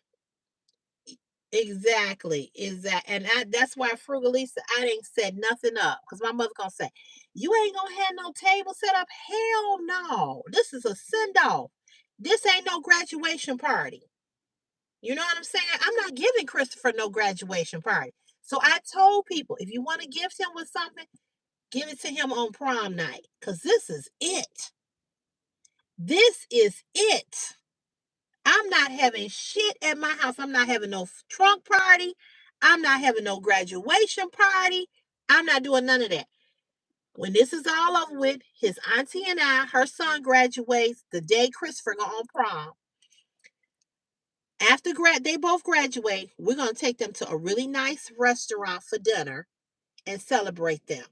Exactly. Exactly. And that's why Frugalisa, I didn't set nothing up. Because my mother gonna say, you ain't gonna have no table set up. Hell no. This is a send-off. This ain't no graduation party. You know what I'm saying? I'm not giving Christopher no graduation party. So I told people, if you want to gift him with something, give it to him on prom night. Because this is it. This is it. I'm not having shit at my house. I'm not having no trunk party. I'm not having no graduation party. I'm not doing none of that. When this is all over with, his auntie and her son graduates the day Christopher go on prom. After they both graduate, we're gonna take them to a really nice restaurant for dinner and celebrate them.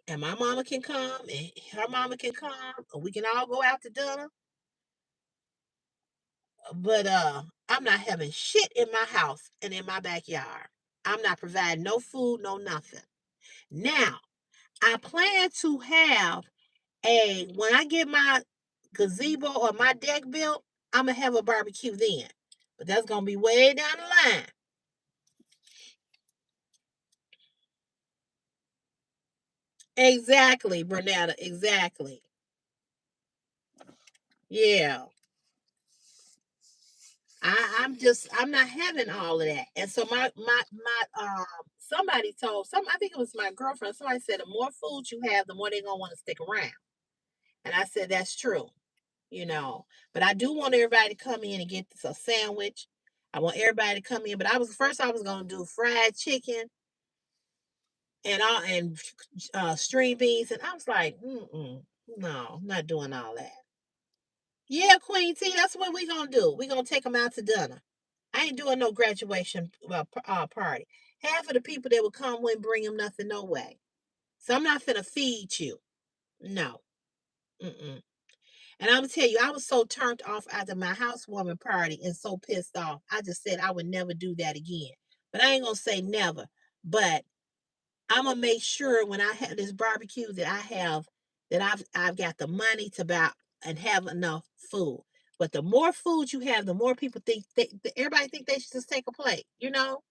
And my mama can come, and her mama can come, and we can all go out to dinner. But I'm not having shit in my house and in my backyard. I'm not providing no food, no nothing. Now, I plan to have when I get my gazebo or my deck built, I'm gonna have a barbecue then. But that's gonna be way down the line. Exactly, Bernetta. Exactly. Yeah. I'm not having all of that. And so my somebody told some, I think it was my girlfriend, somebody said the more food you have, the more they're gonna want to stick around. And I said that's true, you know. But I do want everybody to come in and get a sandwich. I want everybody to come in. But I was gonna do fried chicken and all and string beans, and I was like, no, I'm not doing all that. Yeah, Queen T, that's what we gonna do. We gonna take them out to dinner. I ain't doing no graduation party. Half of the people that would come wouldn't bring them nothing, no way. So I'm not finna feed you. No. Mm-mm. And I'm gonna tell you, I was so turned off after my housewarming party and so pissed off. I just said I would never do that again. But I ain't gonna say never. But I'm gonna make sure when I have this barbecue that I've got the money to buy and have enough food. But the more food you have, the more people think everybody think they should just take a plate. You know?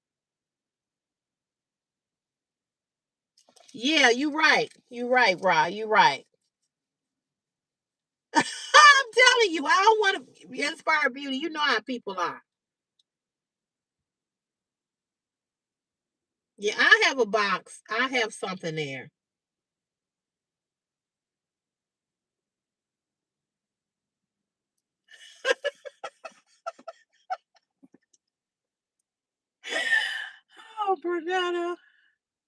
Yeah, you're right. You're right, Rod. You're right. I'm telling you, I don't want to inspire beauty. You know how people are. Yeah, I have a box. I have something there. Oh, Bernetta.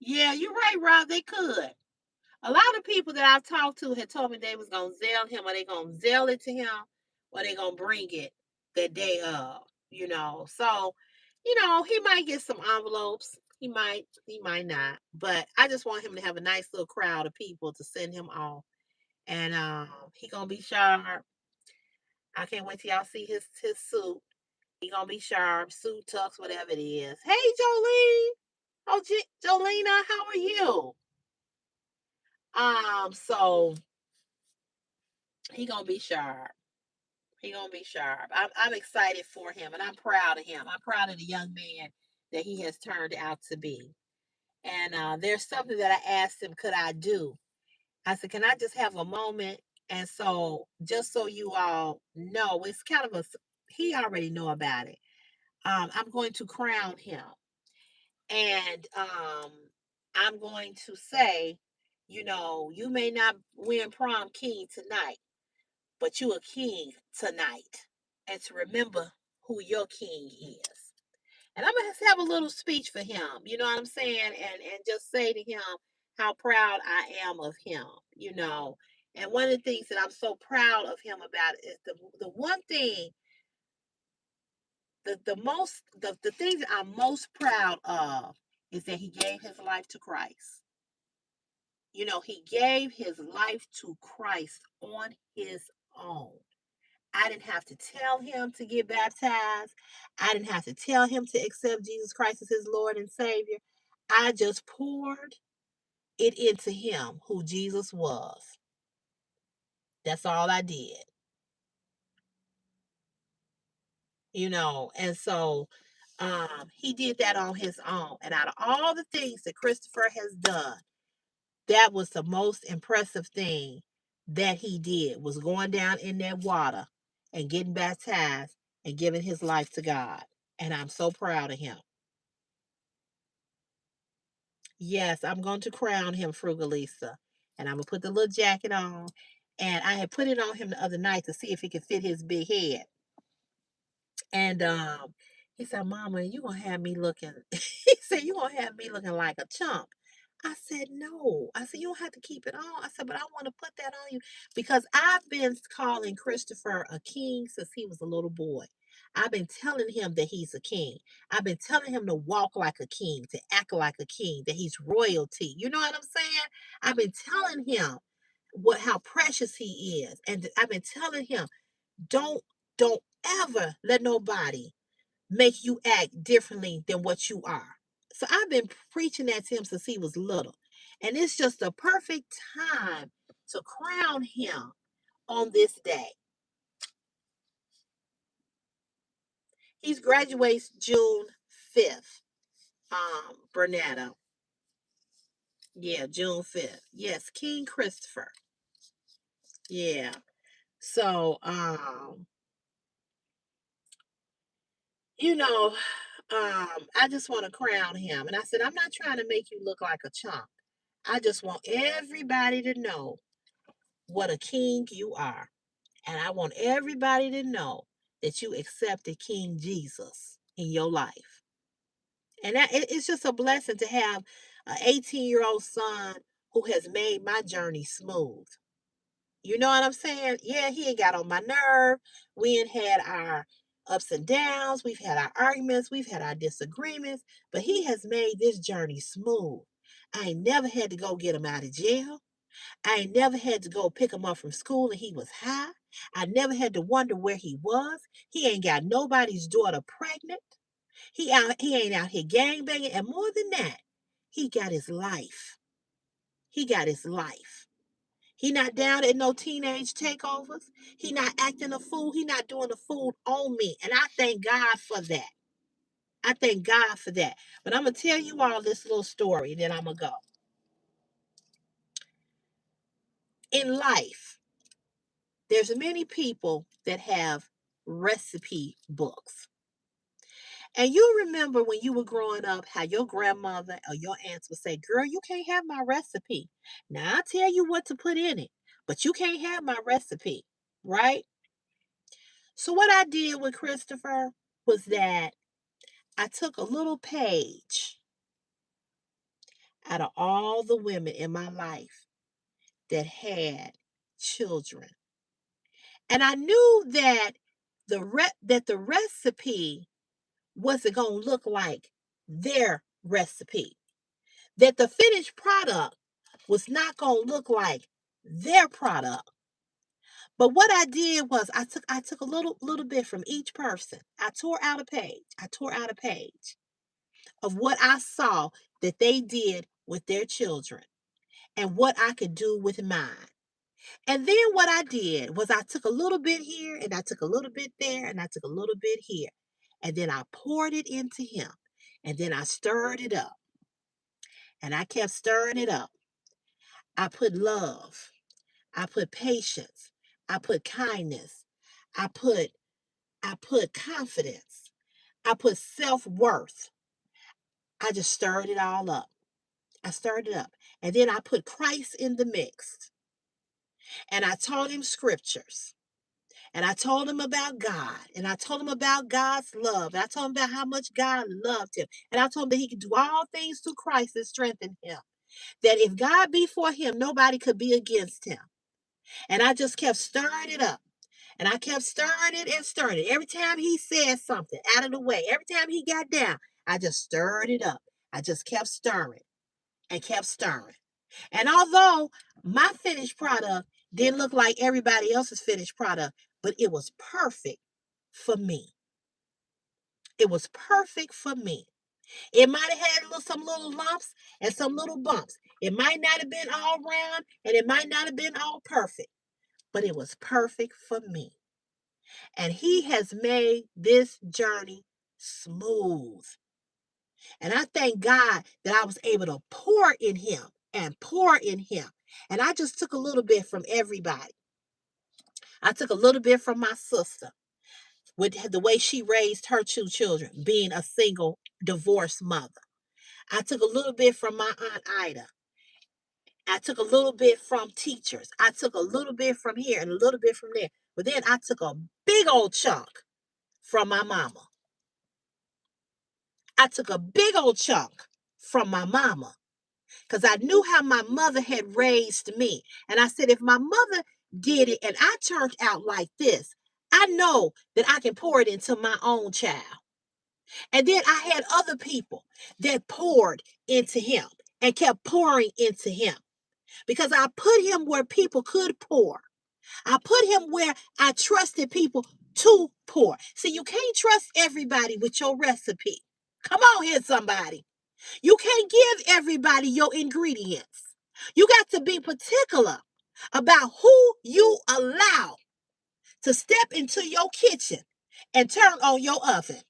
Yeah, you're right, Rob. They could. A lot of people that I've talked to had told me they was gonna zell him, or they gonna zell it to him, or they gonna bring it that day of. You know, so he might get some envelopes. He might not. But I just want him to have a nice little crowd of people to send him off, and he gonna be sharp. I can't wait till y'all see his suit. He gonna be sharp, suit tux, whatever it is. Hey, Jolene. Oh, Jolena, how are you? So he gonna be sharp. He gonna be sharp. I'm excited for him, and I'm proud of him. I'm proud of the young man that he has turned out to be. And there's something that I asked him, could I do? I said, can I just have a moment? And so, just so you all know, it's kind of he already know about it. I'm going to crown him, and I'm going to say, you may not win prom king tonight, but you a king tonight. And to remember who your king is. And I'm gonna have a little speech for him, you know what I'm saying? And just say to him how proud I am of him, you know. And one of the things that I'm so proud of him about is the one thing, the thing that I'm most proud of is that he gave his life to Christ. He gave his life to Christ on his own. I didn't have to tell him to get baptized. I didn't have to tell him to accept Jesus Christ as his Lord and Savior. I just poured it into him who Jesus was. That's all I did. And so he did that on his own. And out of all the things that Christopher has done, that was the most impressive thing that he did, was going down in that water and getting baptized and giving his life to God. And I'm so proud of him. Yes, I'm going to crown him Frugalisa. And I'm going to put the little jacket on. And I had put it on him the other night to see if he could fit his big head. And he said, Mama, you gonna have me looking he said, you gonna have me looking like a chump. I said, no. I said, you don't have to keep it on. I said, but I want to put that on you because I've been calling Christopher a king since he was a little boy. I've been telling him that he's a king. I've been telling him to walk like a king, to act like a king, that he's royalty. You know what I'm saying? I've been telling him how precious he is. And I've been telling him, don't don't ever let nobody make you act differently than what you are. So I've been preaching that to him since he was little. And it's just a perfect time to crown him on this day. He graduates June 5th. Bernetta. Yeah, June 5th. Yes, King Christopher. Yeah. So, you know, I just want to crown him. And I said, I'm not trying to make you look like a chump. I just want everybody to know what a king you are. And I want everybody to know that you accepted King Jesus in your life. And it's just a blessing to have an 18-year-old son who has made my journey smooth. You know what I'm saying? Yeah, he ain't got on my nerve. We ain't had our ups and downs. We've had our arguments. We've had our disagreements. But he has made this journey smooth. I ain't never had to go get him out of jail. I ain't never had to go pick him up from school and he was high. I never had to wonder where he was. He ain't got nobody's daughter pregnant. He ain't out here gang banging. And more than that, he got his life. He got his life. He not down at no teenage takeovers. He not acting a fool. He not doing a fool on me. And I thank God for that. I thank God for that. But I'm going to tell you all this little story, then I'm going to go. In life, there's many people that have recipe books. And you remember when you were growing up how your grandmother or your aunts would say, girl, you can't have my recipe. Now I'll tell you what to put in it, but you can't have my recipe, right? So what I did with Christopher was that I took a little page out of all the women in my life that had children. And I knew that the recipe wasn't going to look like their recipe. That the finished product was not going to look like their product. But what I did was I took a little bit from each person. I tore out a page. I tore out a page of what I saw that they did with their children and what I could do with mine. And then what I did was I took a little bit here and I took a little bit there and I took a little bit here. And then I poured it into him. And then I stirred it up. And I kept stirring it up. I put love. I put patience. I put kindness. I put I put confidence. I put self-worth. I just stirred it all up. I stirred it up. And then I put Christ in the mix. And I taught him scriptures. And I told him about God. And I told him about God's love. And I told him about how much God loved him. And I told him that he could do all things through Christ that strengthened him. That if God be for him, nobody could be against him. And I just kept stirring it up. And I kept stirring it and stirring it. Every time he said something out of the way, every time he got down, I just stirred it up. I just kept stirring and kept stirring. And although my finished product didn't look like everybody else's finished product, but it was perfect for me. It was perfect for me. It might have had some little lumps and some little bumps. It might not have been all round and it might not have been all perfect, but it was perfect for me. And he has made this journey smooth. And I thank God that I was able to pour in him and pour in him. And I just took a little bit from everybody. I took a little bit from my sister with the way she raised her two children, being a single divorced mother. I took a little bit from my Aunt Ida. I took a little bit from teachers. I took a little bit from here and a little bit from there. But then I took a big old chunk from my mama. I took a big old chunk from my mama because I knew how my mother had raised me. And I said, if my mother did it and I turned out like this, I know that I can pour it into my own child. And then I had other people that poured into him and kept pouring into him because I put him where people could pour. I put him where I trusted people to pour. See, you can't trust everybody with your recipe. Come on here, somebody. You can't give everybody your ingredients. You got to be particular about who you allow to step into your kitchen and turn on your oven.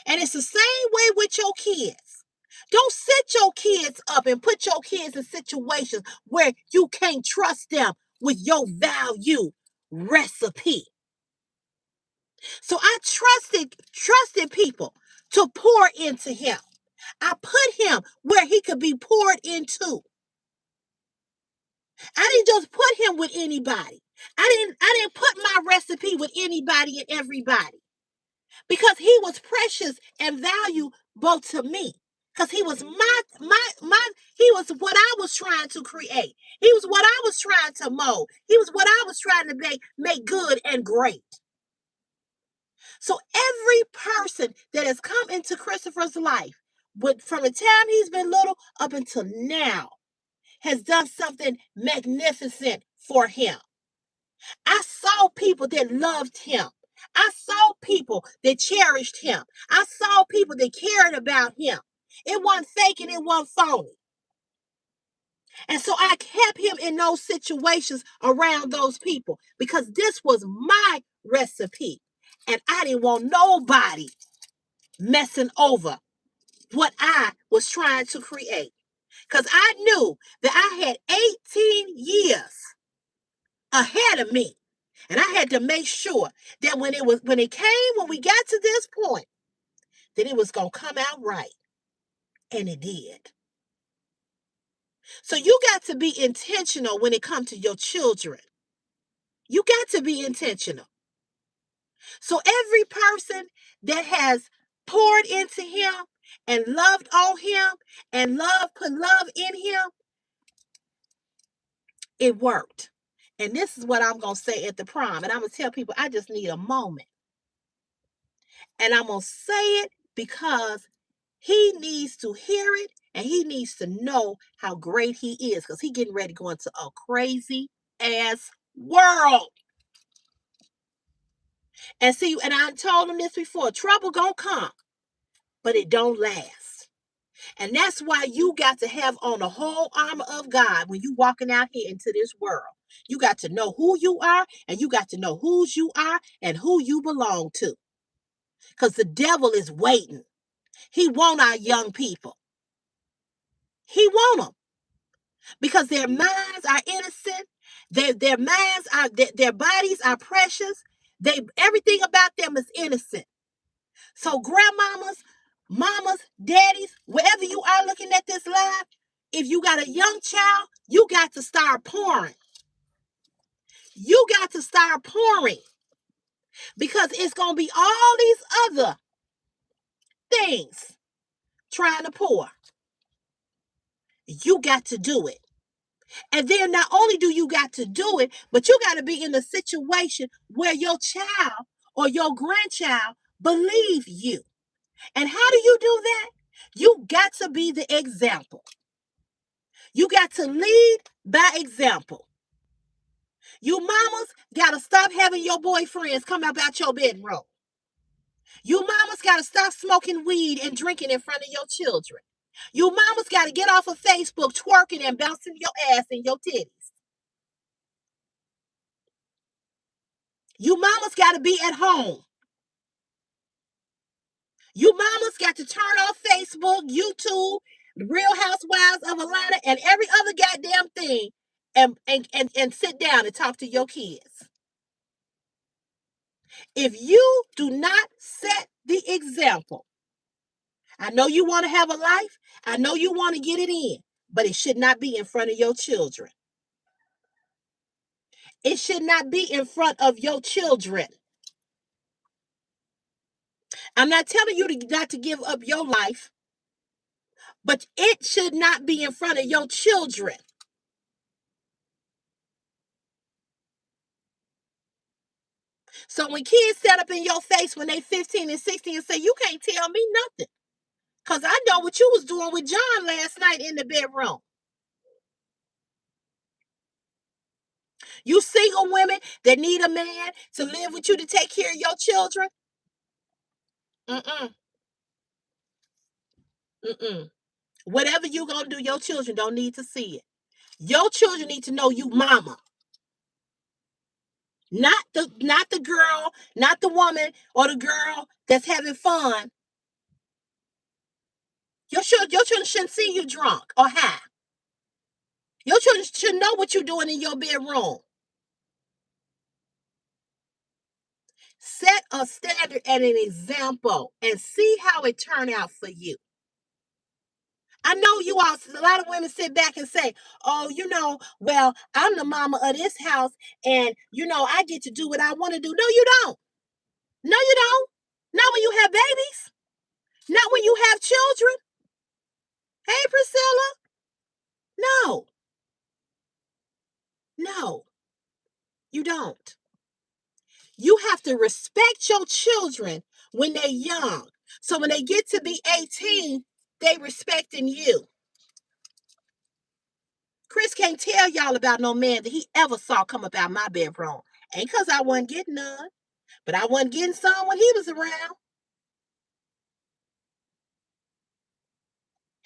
And it's the same way with your kids. Don't set your kids up and put your kids in situations where you can't trust them with your value recipe. So I trusted people to pour into him. I put him where he could be poured into. I didn't just put him with anybody. I didn't put my recipe with anybody and everybody. Because he was precious and valuable to me. Because he was he was what I was trying to create. He was what I was trying to mold. He was what I was trying to make good and great. So every person that has come into Christopher's life, from the time he's been little up until now, has done something magnificent for him. I saw people that loved him. I saw people that cherished him. I saw people that cared about him. It wasn't fake and it wasn't phony. And so I kept him in those situations around those people because this was my recipe. And I didn't want nobody messing over what I was trying to create. Because I knew that I had 18 years ahead of me. And I had to make sure that when we got to this point, that it was going to come out right. And it did. So you got to be intentional when it comes to your children. You got to be intentional. So every person that has poured into him and loved on him and put love in him, it worked. And this is what I'm going to say at the prom. And I'm going to tell people, I just need a moment. And I'm going to say it because he needs to hear it and he needs to know how great he is because he's getting ready to go into a crazy ass world. And see, and I told him this before, trouble gonna come, but it don't last. And that's why you got to have on the whole armor of God when you walking out here into this world. You got to know who you are and you got to know whose you are and who you belong to. Because the devil is waiting. He want our young people. He want them. Because their minds are innocent. Their minds are, their bodies are precious. Everything about them is innocent. So grandmamas, mamas, daddies, wherever you are looking at this live, if you got a young child, you got to start pouring. You got to start pouring. Because it's going to be all these other things trying to pour. You got to do it. And then not only do you got to do it, but you got to be in a situation where your child or your grandchild believe you. And how do you do that? You got to be the example. You got to lead by example. You mamas got to stop having your boyfriends come out your bedroom. You mamas got to stop smoking weed and drinking in front of your children. You mamas got to get off of Facebook twerking and bouncing your ass and your titties. You mamas got to be at home. You mamas got to turn off Facebook, YouTube, Real Housewives of Atlanta, and every other goddamn thing and sit down and talk to your kids. If you do not set the example, I know you want to have a life. I know you want to get it in, but it should not be in front of your children. It should not be in front of your children. I'm not telling you not to give up your life, but it should not be in front of your children. So when kids stand up in your face when they 15 and 16 and say, you can't tell me nothing. Because I know what you was doing with John last night in the bedroom. You single women that need a man to live with you to take care of your children. Mm-mm. Mm-mm. Whatever you gonna do, your children don't need to see it. Your children need to know you mama. Not the girl, not the woman or the girl that's having fun. Your children shouldn't see you drunk or high. Your children should know what you're doing in your bedroom. Set a standard and an example and see how it turned out for you. I know you all, a lot of women sit back and say, oh, well, I'm the mama of this house and, I get to do what I want to do. No, you don't. No, you don't. Not when you have babies. Not when you have children. Hey, Priscilla. No, no, you don't. You have to respect your children when they're young. So when they get to be 18, they respecting you. Chris can't tell y'all about no man that he ever saw come up out my bedroom. Ain't because I wasn't getting none, but I wasn't getting some when he was around.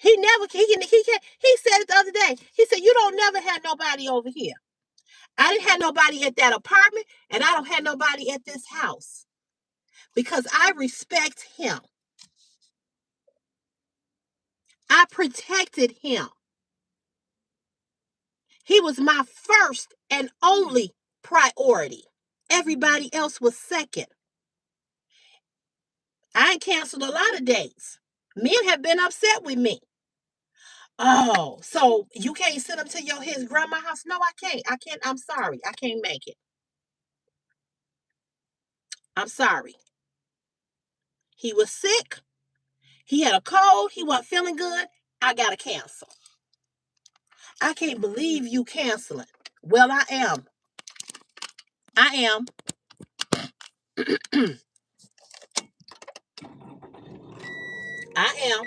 He said it the other day. He said, you don't never have nobody over here. I didn't have nobody at that apartment, and I don't have nobody at this house because I respect him. I protected him. He was my first and only priority. Everybody else was second. I ain't canceled a lot of dates. Men have been upset with me. Oh, so you can't send him to his grandma's house? No, I can't. I can't. I'm sorry. I can't make it. I'm sorry. He was sick. He had a cold. He wasn't feeling good. I got to cancel. I can't believe you canceling. Well, I am. I am. I am.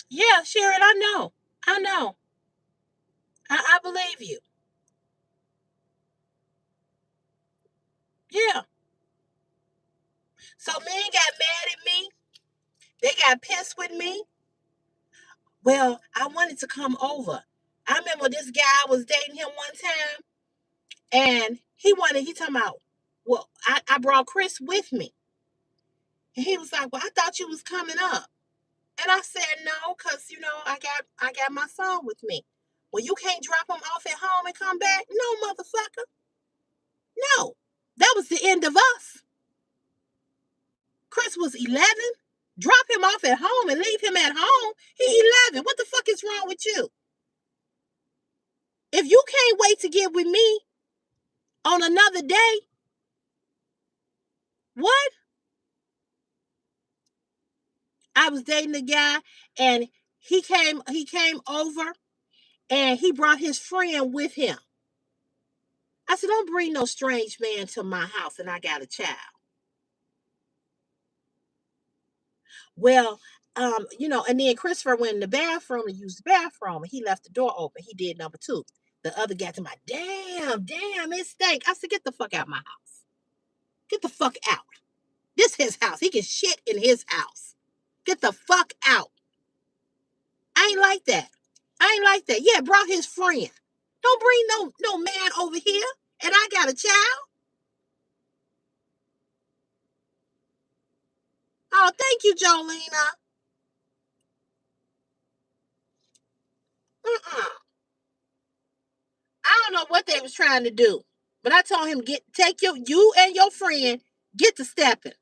Yeah, Sharon, I know. I know. I believe you. Yeah. So men got mad at me. They got pissed with me. Well, I wanted to come over. I remember this guy, I was dating him one time, and he talking about, well, I brought Chris with me. And he was like, well, I thought you was coming up. And I said, no, because, I got my son with me. Well, you can't drop him off at home and come back? No, motherfucker. No. That was the end of us. Chris was 11. Drop him off at home and leave him at home. He 11. What the fuck is wrong with you? If you can't wait to get with me on another day, what? I was dating a guy and he came over and he brought his friend with him. I said, don't bring no strange man to my house and I got a child. Well, and then Christopher went in the bathroom to use the bathroom and he left the door open. He did number two. The other guy to my damn, it stank. I said, get the fuck out of my house. Get the fuck out. This his house. He can shit in his house. Get the fuck out. I ain't like that. I ain't like that. Yeah, brought his friend. Don't bring no man over here. And I got a child. Oh, thank you, Jolena. Uh-uh. I don't know what they was trying to do. But I told him, take you and your friend, get to stepping.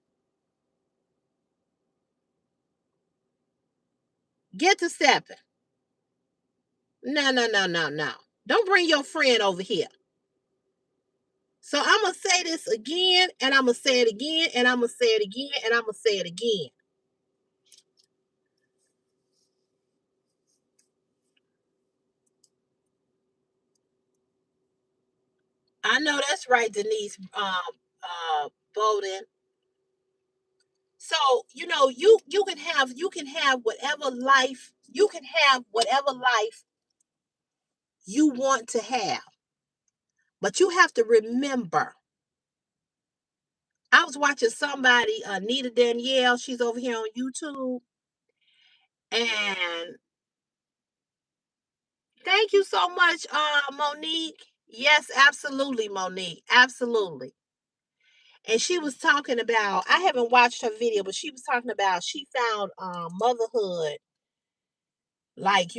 Get to stepping. No, no, no, no, no. Don't bring your friend over here. So I'm going to say this again, and I'm going to say it again, and I'm going to say it again, and I'm going to say it again. I know that's right, Denise Bowden. So, you can have whatever life, you want to have. But you have to remember, I was watching somebody, Nita Danielle, she's over here on YouTube. And thank you so much, Monique. Yes, absolutely, Monique. Absolutely. And she was talking about, I haven't watched her video, but she was talking about she found motherhood, like,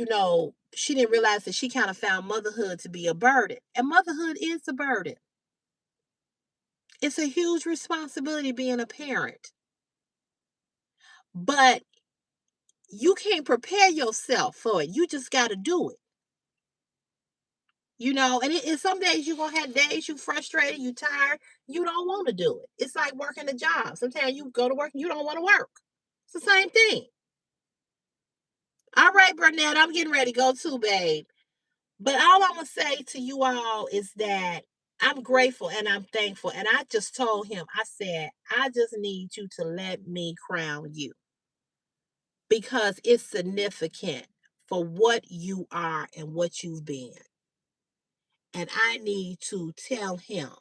she didn't realize that she kind of found motherhood to be a burden. And motherhood is a burden. It's a huge responsibility being a parent. But you can't prepare yourself for it. You just got to do it. And some days you're going to have days you frustrated, you tired, you don't want to do it. It's like working a job. Sometimes you go to work and you don't want to work. It's the same thing. All right, Burnett, I'm getting ready to go too, babe. But all I'm going to say to you all is that I'm grateful and I'm thankful. And I just told him, I said, I just need you to let me crown you because it's significant for what you are and what you've been. And I need to tell him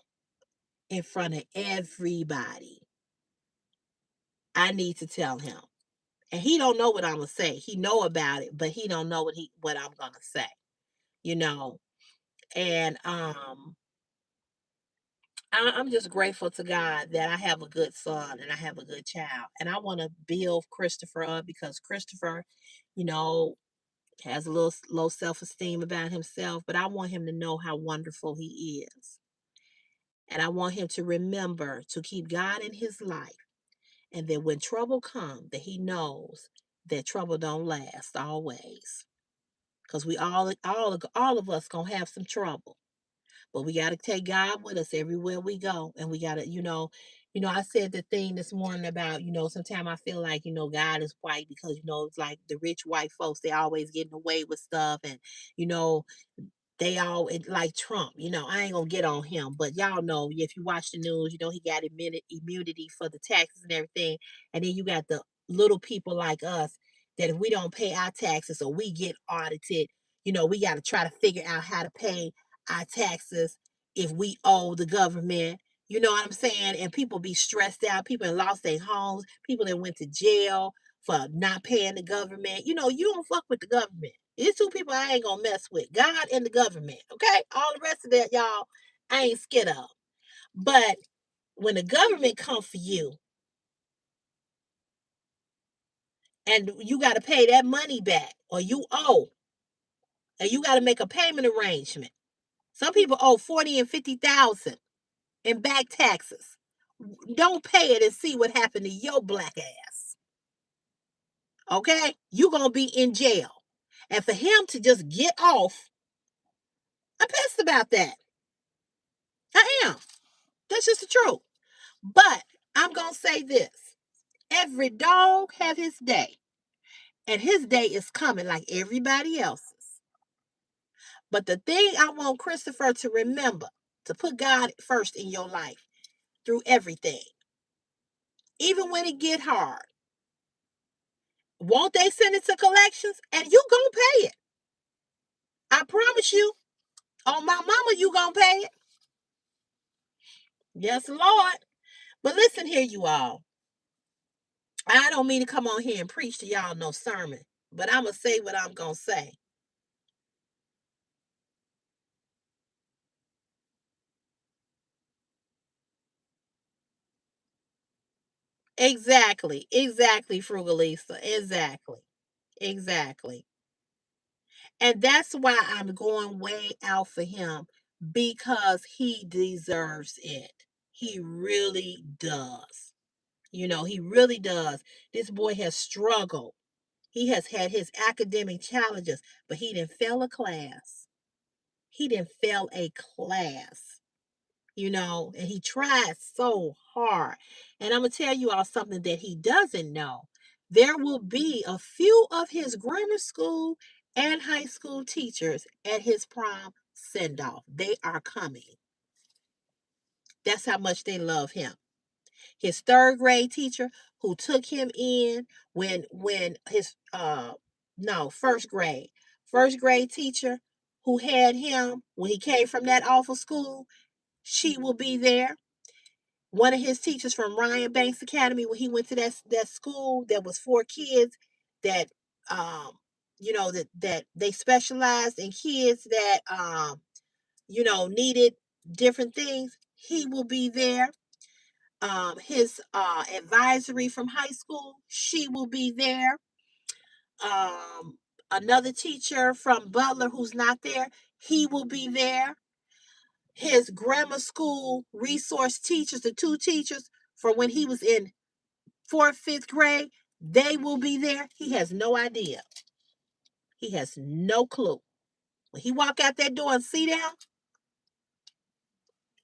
in front of everybody. I need to tell him. And he don't know what I'm going to say. He know about it, but he don't know what I'm going to say. You know. And I'm just grateful to God that I have a good son and I have a good child. And I want to build Christopher up because Christopher, you know, has a little low self-esteem about himself, but I want him to know how wonderful he is. And I want him to remember to keep God in his life. And that when trouble comes, that he knows that trouble don't last always. Because we all of us gonna have some trouble. But we got to take God with us everywhere we go. And we got to, I said the thing this morning about, sometimes I feel like, God is white because, it's like the rich white folks, they always getting away with stuff. And, you know, they all like Trump, I ain't gonna get on him, but y'all know if you watch the news, he got immunity for the taxes and everything. And then you got the little people like us that if we don't pay our taxes or we get audited, we got to try to figure out how to pay our taxes if we owe the government. You know what I'm saying? And people be stressed out. People that lost their homes. People that went to jail for not paying the government. You don't fuck with the government. These two people I ain't gonna mess with. God and the government. Okay? All the rest of that, y'all, I ain't scared of. But when the government come for you and you gotta pay that money back, or you owe, and you gotta make a payment arrangement. Some people owe 40 and 50,000 in back taxes. Don't pay it and see what happened to your black ass. Okay? You gonna be in jail. And for him to just get off, I'm pissed about that. I am. That's just the truth. But I'm going to say this. Every dog have his day. And his day is coming like everybody else's. But the thing I want Christopher to remember, to put God first in your life through everything. Even when it get hard. Won't they send it to collections? And you going to pay it. I promise you. On my mama, you going to pay it. Yes, Lord. But listen here, you all. I don't mean to come on here and preach to y'all no sermon. But I'm going to say what I'm going to say. Exactly. Exactly, Frugalisa. Exactly. Exactly. And that's why I'm going way out for him because he deserves it. He really does. He really does. This boy has struggled. He has had his academic challenges, but he didn't fail a class. He didn't fail a class. And he tried so hard. And I'm going to tell you all something that he doesn't know. There will be a few of his grammar school and high school teachers at his prom send off. They are coming. That's how much they love him. His third grade teacher who took him in when his no, first grade teacher who had him when he came from that awful school, she will be there. One of his teachers from Ryan Banks Academy, when he went to that school, there was 4 kids that that they specialized in kids that needed different things. He will be there. His advisory from high school, she will be there. another teacher from Butler who's not there, he will be there. His grammar school resource teachers, the two teachers from when he was in fourth, fifth grade, they will be there. He has no idea. He has no clue. When he walk out that door and see them,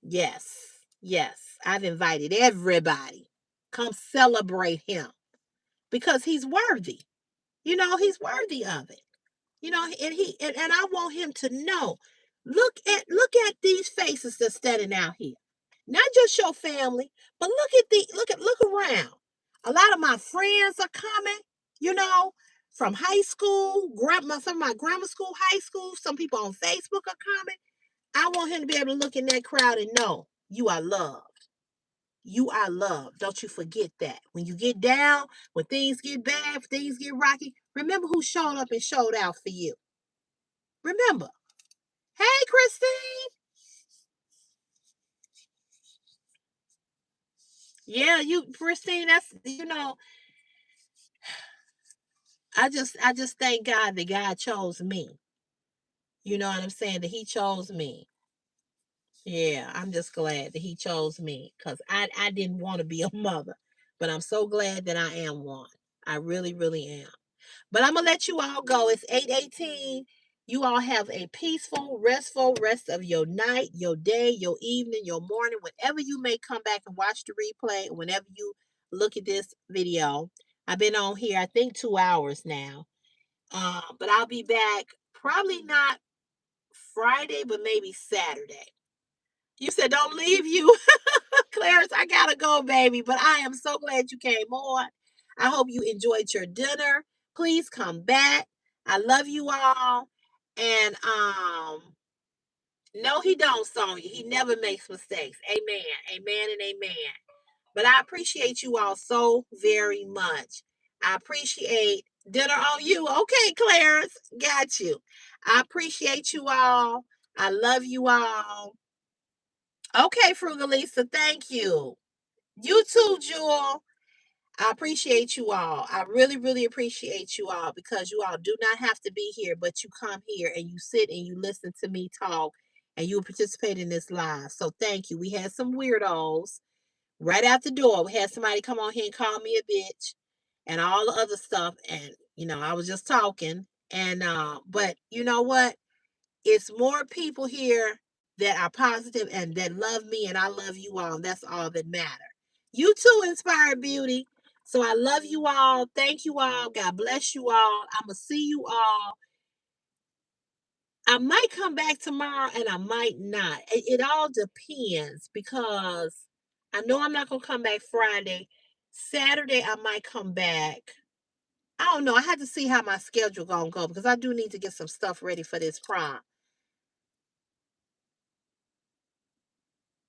yes, yes, I've invited everybody. Come celebrate him because he's worthy. He's worthy of it. And I want him to know. Look at these faces that's standing out here. Not just your family, but look around. A lot of my friends are coming, from high school, some of my grammar school, high school. Some people on Facebook are coming. I want him to be able to look in that crowd and know you are loved. You are loved. Don't you forget that. When you get down, when things get bad, when things get rocky, remember who showed up and showed out for you. Remember. Hey, Christine. Yeah, Christine, I just thank God that God chose me. You know what I'm saying? That he chose me. Yeah, I'm just glad that he chose me because I didn't want to be a mother, but I'm so glad that I am one. I really, really am. But I'm gonna let you all go. It's 8:18. You all have a peaceful, restful rest of your night, your day, your evening, your morning, whenever you may come back and watch the replay, whenever you look at this video. I've been on here, I think 2 hours now. But I'll be back probably not Friday, but maybe Saturday. You said don't leave you. Clarence, I gotta go, baby. But I am so glad you came on. I hope you enjoyed your dinner. Please come back. I love you all. And no, he don't, Sonya. He never makes mistakes. Amen. Amen and amen. But I appreciate you all so very much. I appreciate dinner on you. Okay, Clarence. Got you. I appreciate you all. I love you all. Okay, Frugalisa, thank you. You too, Jewel. I appreciate you all. I really, really appreciate you all because you all do not have to be here, but you come here and you sit and you listen to me talk and you participate in this live. So thank you. We had some weirdos right out the door. We had somebody come on here and call me a bitch and all the other stuff. And, I was just talking. And, but you know what? It's more people here that are positive and that love me, and I love you all. And that's all that matters. You too, Inspired Beauty. So I love you all. Thank you all. God bless you all. I'm going to see you all. I might come back tomorrow and I might not. It all depends because I know I'm not going to come back Friday. Saturday, I might come back. I don't know. I had to see how my schedule going to go because I do need to get some stuff ready for this prom.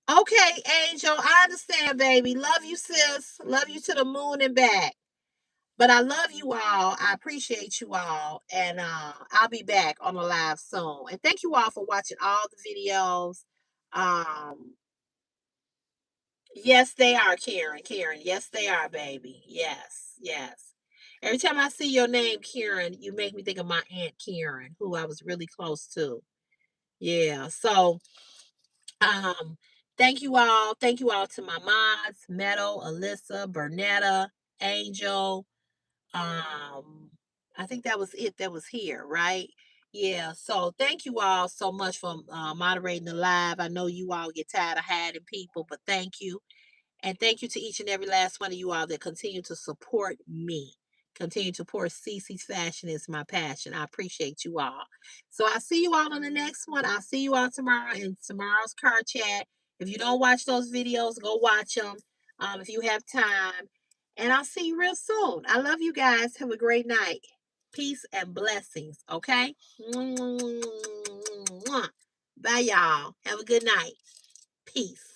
Okay, Angel, I understand, baby. Love you, sis. Love you to the moon and back. But I love you all. I appreciate you all. And I'll be back on the live soon. And thank you all for watching all the videos. Um, yes, they are, Karen. Karen, yes, they are, baby. Yes, yes. Every time I see your name, Karen, you make me think of my Aunt Karen, who I was really close to. Yeah. So Um, thank you all. Thank you all to my mods, Meadow, Alyssa, Bernetta, Angel. I think that was it that was here, right? Yeah. So thank you all so much for moderating the live. I know you all get tired of hiding people, but thank you. And thank you to each and every last one of you all that continue to support me. Continue to pour CeCe's fashion is my passion. I appreciate you all. So I'll see you all on the next one. I'll see you all tomorrow in tomorrow's car chat. If you don't watch those videos, go watch them if you have time. And I'll see you real soon. I love you guys. Have a great night. Peace and blessings. Okay? Bye, y'all. Have a good night. Peace.